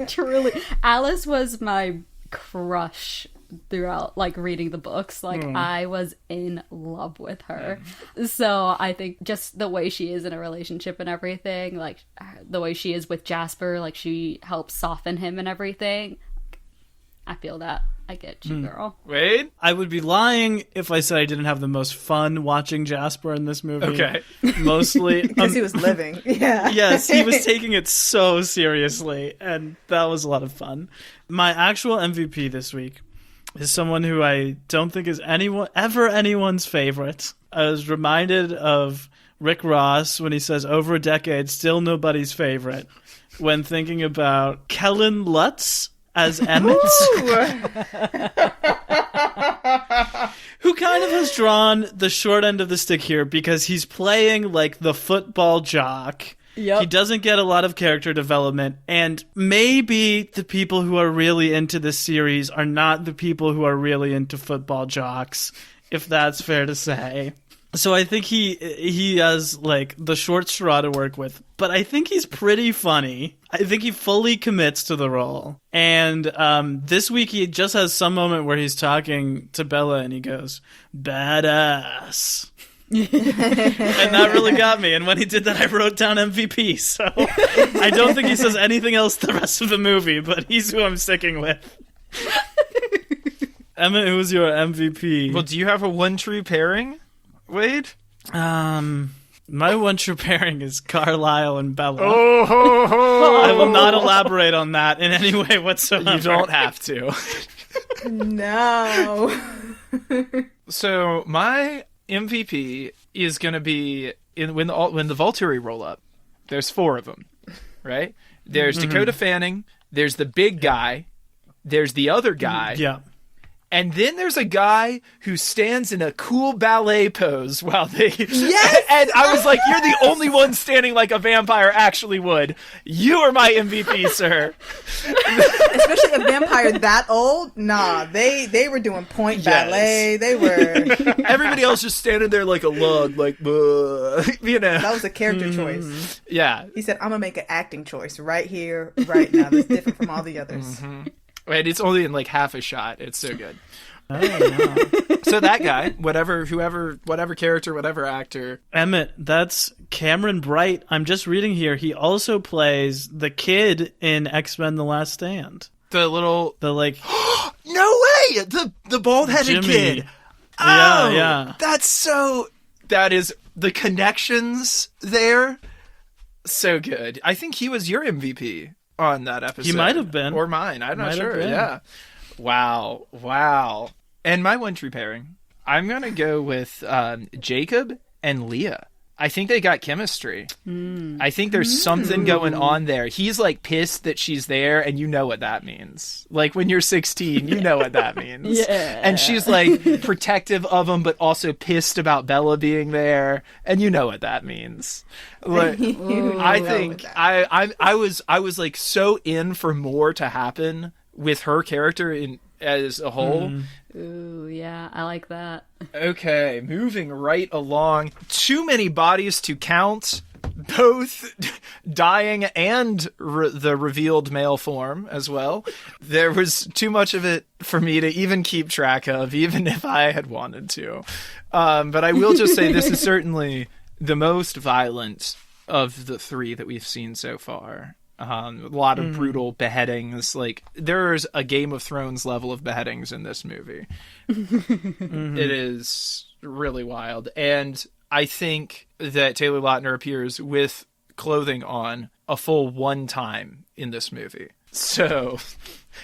Speaker 3: Truly, Alice was my crush throughout like reading the books. Like I was in love with her. So I think just the way she is in a relationship and everything, like the way she is with Jasper, like she helps soften him and everything. I feel that. I get you, girl.
Speaker 1: Wade?
Speaker 2: I would be lying if I said I didn't have the most fun watching Jasper in this movie.
Speaker 1: Okay.
Speaker 2: Mostly
Speaker 4: Because he was living. Yeah.
Speaker 2: Yes, he was taking it so seriously, and that was a lot of fun. My actual MVP this week is someone who I don't think is anyone's favorite. I was reminded of Rick Ross when he says, over a decade, still nobody's favorite, when thinking about Kellen Lutz as Emmett, who kind of has drawn the short end of the stick here because he's playing like the football jock. Yep. He doesn't get a lot of character development, and maybe the people who are really into this series are not the people who are really into football jocks, if that's fair to say. So I think he has like the short straw to work with, but I think he's pretty funny. I think he fully commits to the role. And this week he just has some moment where he's talking to Bella and he goes, badass. And that really got me. And when he did that, I wrote down MVP. So I don't think he says anything else the rest of the movie, but he's who I'm sticking with. Emma, who's your MVP?
Speaker 1: Well, do you have a one true pairing, Wade?
Speaker 2: My one true pairing is Carlisle and Bella.
Speaker 1: Oh, ho, ho.
Speaker 2: I will not elaborate on that in any way whatsoever.
Speaker 1: You don't have to.
Speaker 4: No.
Speaker 1: So my MVP is going to be when the Volturi roll up. There's 4 of them, right? There's Dakota Fanning. There's the big guy. There's the other guy.
Speaker 2: Yeah.
Speaker 1: And then there's a guy who stands in a cool ballet pose while they...
Speaker 4: Yes!
Speaker 1: And I was like, you're the only one standing like a vampire actually would. You are my MVP, sir.
Speaker 4: Especially a vampire that old? Nah, they were doing point ballet. They were...
Speaker 1: Everybody else just standing there like a lug, like, you know.
Speaker 4: That was a character choice.
Speaker 1: Yeah.
Speaker 4: He said, I'm going to make an acting choice right here, right now. That's different from all the others.
Speaker 1: Mm-hmm. And it's only in like half a shot. It's so good.
Speaker 2: Oh, no.
Speaker 1: So that guy, whatever character, whatever actor.
Speaker 2: Emmett, that's Cameron Bright. I'm just reading here. He also plays the kid in X-Men The Last Stand.
Speaker 1: The little...
Speaker 2: The like...
Speaker 1: No way! The bald-headed
Speaker 2: Jimmy.
Speaker 1: Kid. Oh,
Speaker 2: yeah.
Speaker 1: That's so... That is... The connections there, so good. I think he was your MVP on that episode.
Speaker 2: He might have been.
Speaker 1: Or mine. I'm not sure. Yeah. Wow. And my one true pairing, I'm going to go with Jacob and Leah. I think they got chemistry. I think there's something going on there. He's like pissed that she's there, and you know what that means. Like when you're 16, you know what that means.
Speaker 3: Yeah.
Speaker 1: And she's like protective of him, but also pissed about Bella being there, and you know what that means. Like, I think I was like so in for more to happen with her character as a whole.
Speaker 3: Ooh, yeah, I like that.
Speaker 1: Okay, moving right along. Too many bodies to count, both dying and the revealed male form as well. There was too much of it for me to even keep track of, even if I had wanted to. But I will just say this is certainly the most violent of the 3 that we've seen so far. A lot of brutal beheadings. Like, there's a Game of Thrones level of beheadings in this movie. It is really wild. And I think that Taylor Lautner appears with clothing on a full one time in this movie. So,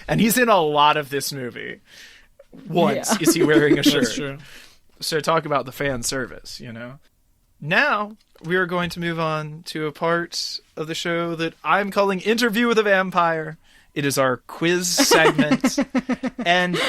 Speaker 1: and he's in a lot of this movie. Once is he wearing a shirt.
Speaker 2: That's true.
Speaker 1: So talk about the fan service, you know? Now, we are going to move on to a part of the show that I'm calling Interview with a Vampire. It is our quiz segment. And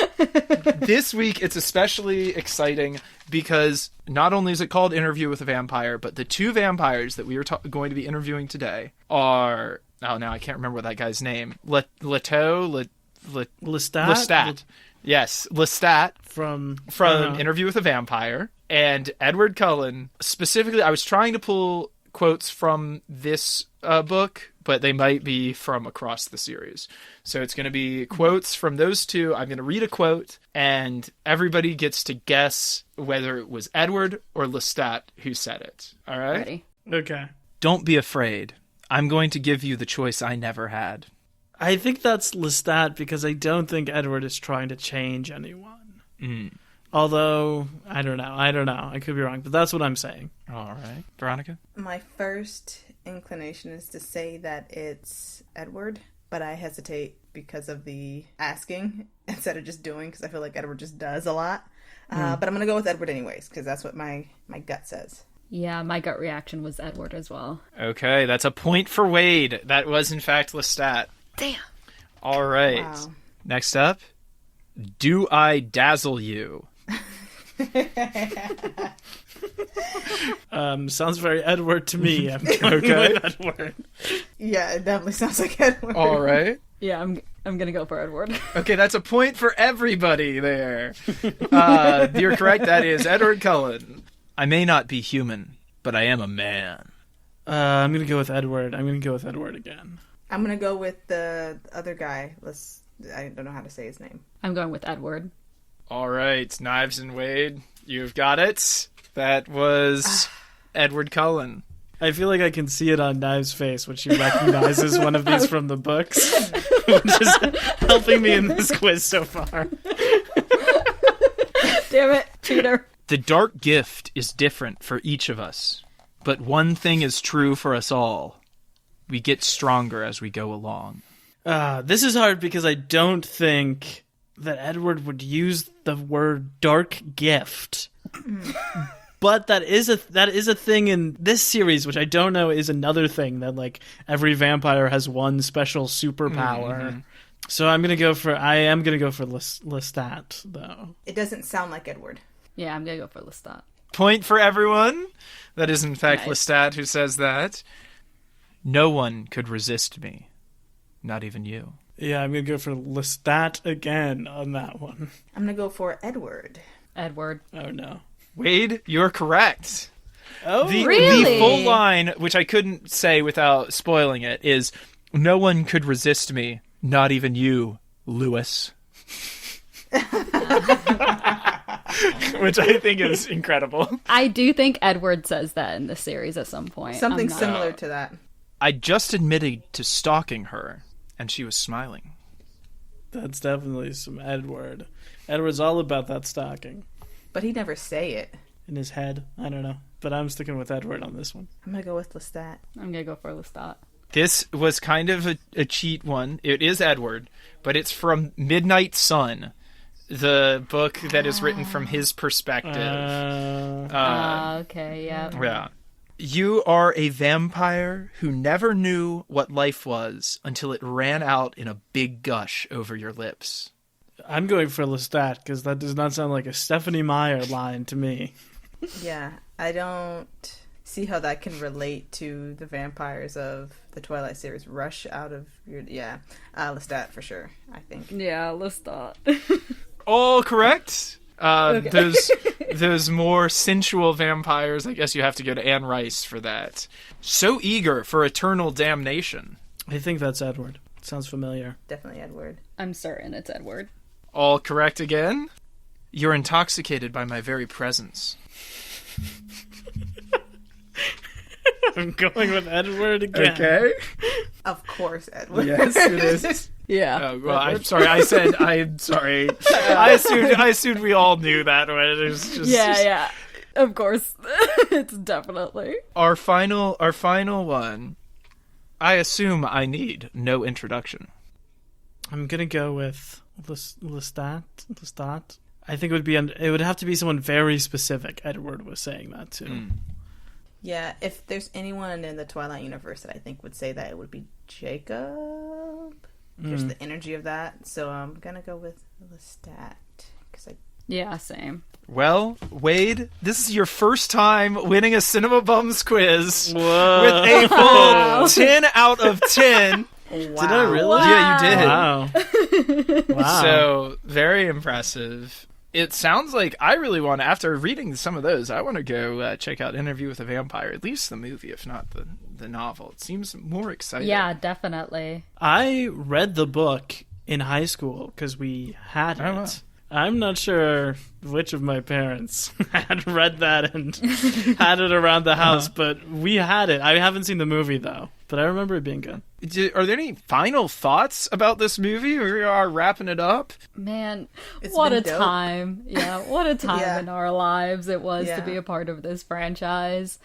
Speaker 1: this week, it's especially exciting because not only is it called Interview with a Vampire, but the two vampires that we are going to be interviewing today are... Oh, now I can't remember that guy's name. Lestat? Lestat. Yes, Lestat. From Interview with a Vampire. And Edward Cullen. Specifically, I was trying to pull quotes from this book, but they might be from across the series. So it's going to be quotes from those two. I'm going to read a quote, and everybody gets to guess whether it was Edward or Lestat who said it. All right?
Speaker 3: Ready.
Speaker 2: Okay.
Speaker 1: Don't be afraid. I'm going to give you the choice I never had.
Speaker 2: I think that's Lestat because I don't think Edward is trying to change anyone. Although, I don't know. I could be wrong, but that's what I'm saying.
Speaker 1: All right. Veronica?
Speaker 4: My first inclination is to say that it's Edward, but I hesitate because of the asking instead of just doing, because I feel like Edward just does a lot. But I'm going to go with Edward anyways, because that's what my gut says.
Speaker 3: Yeah, my gut reaction was Edward as well.
Speaker 1: Okay, that's a point for Wade. That was, in fact, Lestat.
Speaker 3: Damn.
Speaker 1: All right.
Speaker 4: Wow.
Speaker 1: Next up, do I dazzle you?
Speaker 2: Sounds very Edward to me. I'm going with Edward.
Speaker 4: Yeah, it definitely sounds like Edward.
Speaker 1: All right.
Speaker 3: Yeah, I'm gonna go for Edward.
Speaker 1: Okay, that's a point for everybody there. You're correct. That is Edward Cullen. I may not be human, but I am a man.
Speaker 2: I'm going to go with Edward. I'm going to go with Edward again.
Speaker 4: I'm going to go with the other guy. I don't know how to say his name.
Speaker 3: I'm going with Edward.
Speaker 1: All right, Knives and Wade, you've got it. That was Edward Cullen.
Speaker 2: I feel like I can see it on Knives' face when she recognizes one of these from the books, which is helping me in this quiz so far.
Speaker 3: Damn it, cheater.
Speaker 1: The dark gift is different for each of us, but one thing is true for us all. We get stronger as we go along.
Speaker 2: This is hard because I don't think that Edward would use the word dark gift. But that is a thing in this series, which I don't know is another thing, that like every vampire has one special superpower. Mm-hmm. So I am gonna go for Lestat though.
Speaker 4: It doesn't sound like Edward.
Speaker 3: Yeah, I'm gonna go for Lestat.
Speaker 1: Point for everyone. That is in fact
Speaker 3: Nice.
Speaker 1: Lestat who says that. No one could resist me. Not even you.
Speaker 2: Yeah, I'm gonna go for Lestat again on that one.
Speaker 4: I'm going to go for Edward.
Speaker 3: Edward.
Speaker 2: Oh no.
Speaker 1: Wade, you're correct.
Speaker 2: Oh,
Speaker 3: Really?
Speaker 1: The full line, which I couldn't say without spoiling it, is no one could resist me. Not even you, Lewis. Which I think is incredible.
Speaker 3: I do think Edward says that in the series at some point.
Speaker 4: Something
Speaker 3: I'm not-
Speaker 4: similar to that.
Speaker 1: I just admitted to stalking her, and she was smiling.
Speaker 2: That's definitely some Edward. Edward's all about that stalking
Speaker 4: But he never say it.
Speaker 2: in his head. I don't know, but I'm sticking with Edward on this one.
Speaker 4: I'm going to go with Lestat.
Speaker 3: I'm gonna go for Lestat.
Speaker 1: This was kind of a cheat one. It is Edward, but it's from Midnight Sun, the book that is written from his perspective.
Speaker 3: Okay, yeah.
Speaker 1: Yeah. You are a vampire who never knew what life was until it ran out in a big gush over your lips.
Speaker 2: I'm going for Lestat because that does not sound like a Stephanie Meyer line to me.
Speaker 4: Yeah, I don't see how that can relate to the vampires of the Twilight series. Rush out of your... Yeah, Lestat for sure, I think.
Speaker 3: Yeah, Lestat.
Speaker 1: All correct.
Speaker 3: Okay.
Speaker 1: Those more sensual vampires, I guess you have to go to Anne Rice for that. So eager for eternal damnation.
Speaker 2: I think that's Edward. Sounds familiar.
Speaker 4: Definitely Edward.
Speaker 3: I'm certain it's Edward.
Speaker 1: All correct again. You're intoxicated by my very presence.
Speaker 2: I'm going with Edward again.
Speaker 1: Okay.
Speaker 4: Of course, Edward.
Speaker 2: Yes, it is.
Speaker 3: Yeah.
Speaker 1: Oh, well, I'm sorry. I'm sorry. I assumed we all knew that. Right? It was just,
Speaker 3: Yeah. Of course. It's definitely.
Speaker 1: Our final one. I assume I need no introduction.
Speaker 2: I'm gonna go with Lestat. I think it would have to be someone very specific. Edward was saying that too.
Speaker 4: Yeah, if there's anyone in the Twilight universe that I think would say that, it would be Jacob. Just the energy of that. So I'm gonna go with Lestat.
Speaker 3: Yeah, same.
Speaker 1: Well, Wade, this is your first time winning a Cinema Bums quiz
Speaker 2: Whoa.
Speaker 1: with a full 10 out of 10.
Speaker 4: Wow.
Speaker 2: Did I really?
Speaker 1: Yeah, you did.
Speaker 2: Wow.
Speaker 1: So, very impressive. It sounds like I really want to, after reading some of those, I want to go check out Interview with a Vampire, at least the movie, if not the novel. It seems more exciting.
Speaker 3: Yeah, definitely.
Speaker 2: I read the book in high school because we had it.
Speaker 1: Oh, wow.
Speaker 2: I'm not sure which of my parents had read that and had it around the house, but we had it. I haven't seen the movie, though, but I remember it being good.
Speaker 1: Are there any final thoughts about this movie? We are wrapping it up.
Speaker 3: Man,
Speaker 4: It's
Speaker 3: what
Speaker 4: been
Speaker 3: a
Speaker 4: dope.
Speaker 3: time. Yeah, what a time in our lives it was to be
Speaker 4: Yeah.
Speaker 3: a part of this franchise.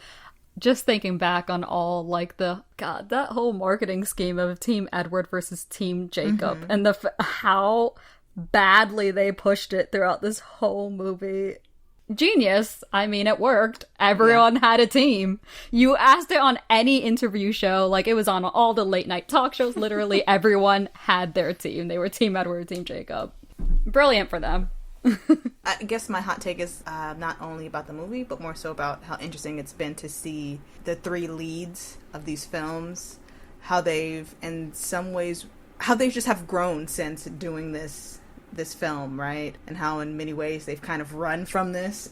Speaker 3: Just thinking back on all, like, that whole marketing scheme of Team Edward versus Team Jacob, and how badly they pushed it throughout this whole movie. Genius. I mean, it worked. Everyone had a team. You asked it on any interview show, like it was on all the late night talk shows. Literally everyone had their team. They were Team Edward, Team Jacob. Brilliant for them.
Speaker 4: I guess my hot take is not only about the movie, but more so about how interesting it's been to see the three leads of these films, how they've, in some ways, how they just have grown since doing this film, right? And how in many ways they've kind of run from this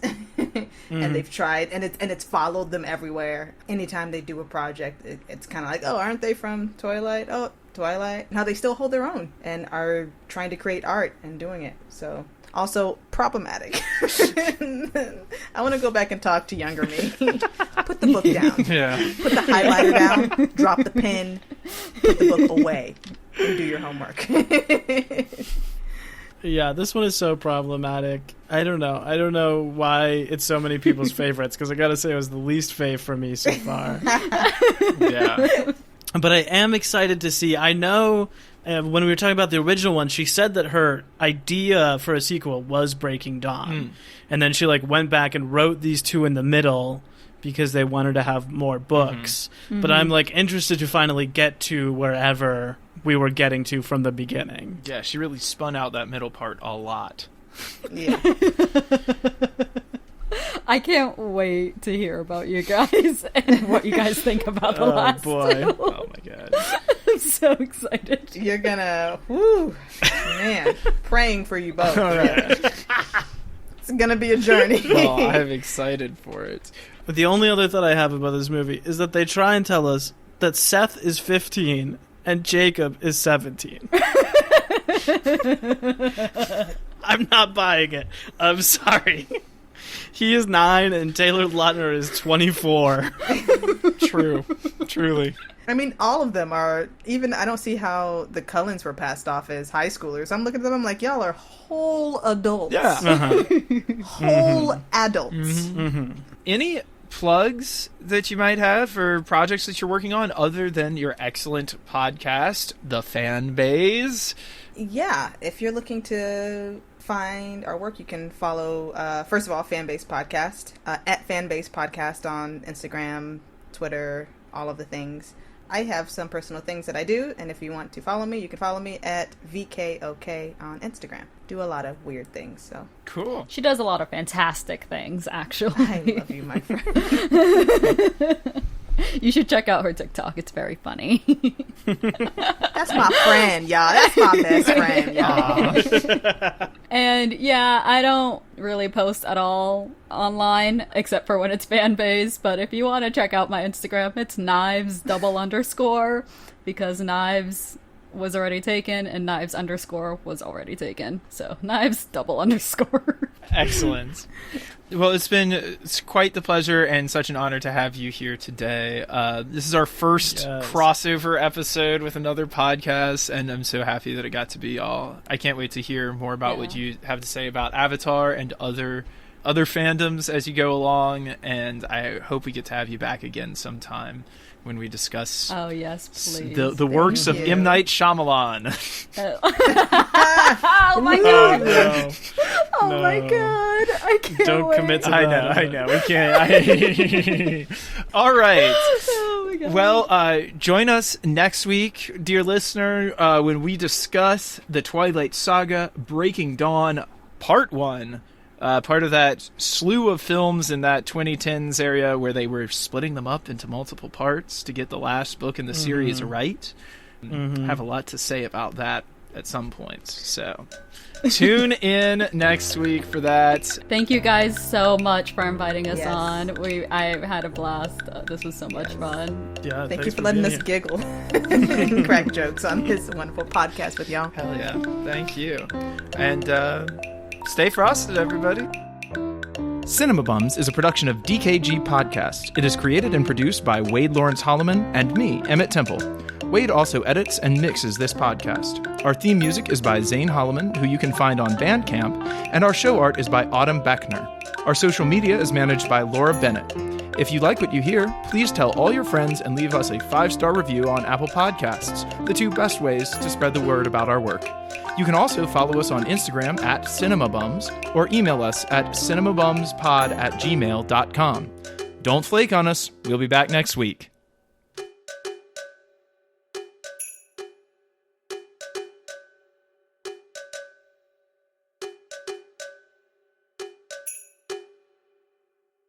Speaker 4: and they've tried, and it's followed them everywhere. Anytime they do a project, it's kind of like, oh, aren't they from Twilight? Oh, Twilight. Now they still hold their own and are trying to create art and doing it. So also problematic. I want to go back and talk to younger me. Put the book down.
Speaker 1: Yeah.
Speaker 4: Put the highlighter down. Drop the pen. Put the book away. And do your homework.
Speaker 2: Yeah, this one is so problematic. I don't know why it's so many people's favorites, because I gotta say it was the least fave for me so far.
Speaker 1: Yeah.
Speaker 2: But I am excited to see. I know when we were talking about the original one, she said that her idea for a sequel was Breaking Dawn. And then she went back and wrote these two in the middle because they wanted to have more books. But I'm interested to finally get to wherever we were getting to from the beginning.
Speaker 1: Yeah, she really spun out that middle part a lot.
Speaker 4: Yeah.
Speaker 3: I can't wait to hear about you guys and what you guys think about the last
Speaker 2: boy.
Speaker 3: two.
Speaker 1: Oh my god.
Speaker 3: I'm so excited.
Speaker 4: You're gonna, man, praying for you both.
Speaker 1: All right.
Speaker 4: It's gonna be a journey.
Speaker 1: Well, I'm excited for it.
Speaker 2: But the only other thought I have about this movie is that they try and tell us that Seth is 15 and Jacob is 17. I'm not buying it. I'm sorry. He is 9 and Taylor Lautner is 24.
Speaker 1: True. Truly.
Speaker 4: I mean, all of them are, even, I don't see how the Cullens were passed off as high schoolers. I'm looking at them, I'm like, y'all are whole adults.
Speaker 1: Yeah.
Speaker 4: Whole adults.
Speaker 1: Any plugs that you might have for projects that you're working on other than your excellent podcast, The Fan Baes?
Speaker 4: Yeah, if you're looking to find our work, you can follow, first of all, Fanbase Podcast, at Fanbase Podcast on Instagram, Twitter, all of the things. I have some personal things that I do, and if you want to follow me, you can follow me at VKOK on Instagram. Do a lot of weird things, so.
Speaker 1: Cool.
Speaker 3: She does a lot of fantastic things, actually.
Speaker 4: I love you, my friend.
Speaker 3: You should check out her TikTok. It's very funny.
Speaker 4: That's my friend, y'all. That's my best friend, y'all.
Speaker 3: And yeah, I don't really post at all online, except for when it's fan based. But if you want to check out my Instagram, it's knives _, because knives was already taken and knives _ was already taken. So knives _.
Speaker 1: Excellent. Well, it's quite the pleasure and such an honor to have you here today. This is our first crossover episode with another podcast, and I'm so happy that it got to be y'all. I can't wait to hear more about what you have to say about Avatar and other fandoms as you go along, and I hope we get to have you back again sometime when we discuss the works of M. Night Shyamalan.
Speaker 3: Oh my god!
Speaker 2: No.
Speaker 3: Oh my god! I can't.
Speaker 2: Don't commit to that.
Speaker 1: I know. We can't. All right.
Speaker 3: Oh my god.
Speaker 1: Well, join us next week, dear listener, when we discuss the Twilight Saga: Breaking Dawn, Part 1. Part of that slew of films in that 2010s area where they were splitting them up into multiple parts to get the last book in the series right. Have a lot to say about that at some point. So tune in next week for that.
Speaker 3: Thank you guys so much for inviting us on. I had a blast. This was so much fun.
Speaker 2: Yeah,
Speaker 4: Thank you for letting us giggle and crack jokes on this wonderful podcast with y'all.
Speaker 1: Hell yeah. Thank you. And stay frosted, everybody. Cinema Bums is a production of DKG Podcast. It is created and produced by Wade Lawrence Holloman and me, Emmett Temple. Wade also edits and mixes this podcast. Our theme music is by Zane Holloman, who you can find on Bandcamp, and our show art is by Autumn Beckner. Our social media is managed by Laura Bennett. If you like what you hear, please tell all your friends and leave us a 5-star review on Apple Podcasts, the 2 best ways to spread the word about our work. You can also follow us on Instagram at CinemaBums or email us at cinemabumspod@gmail.com. Don't flake on us. We'll be back next week.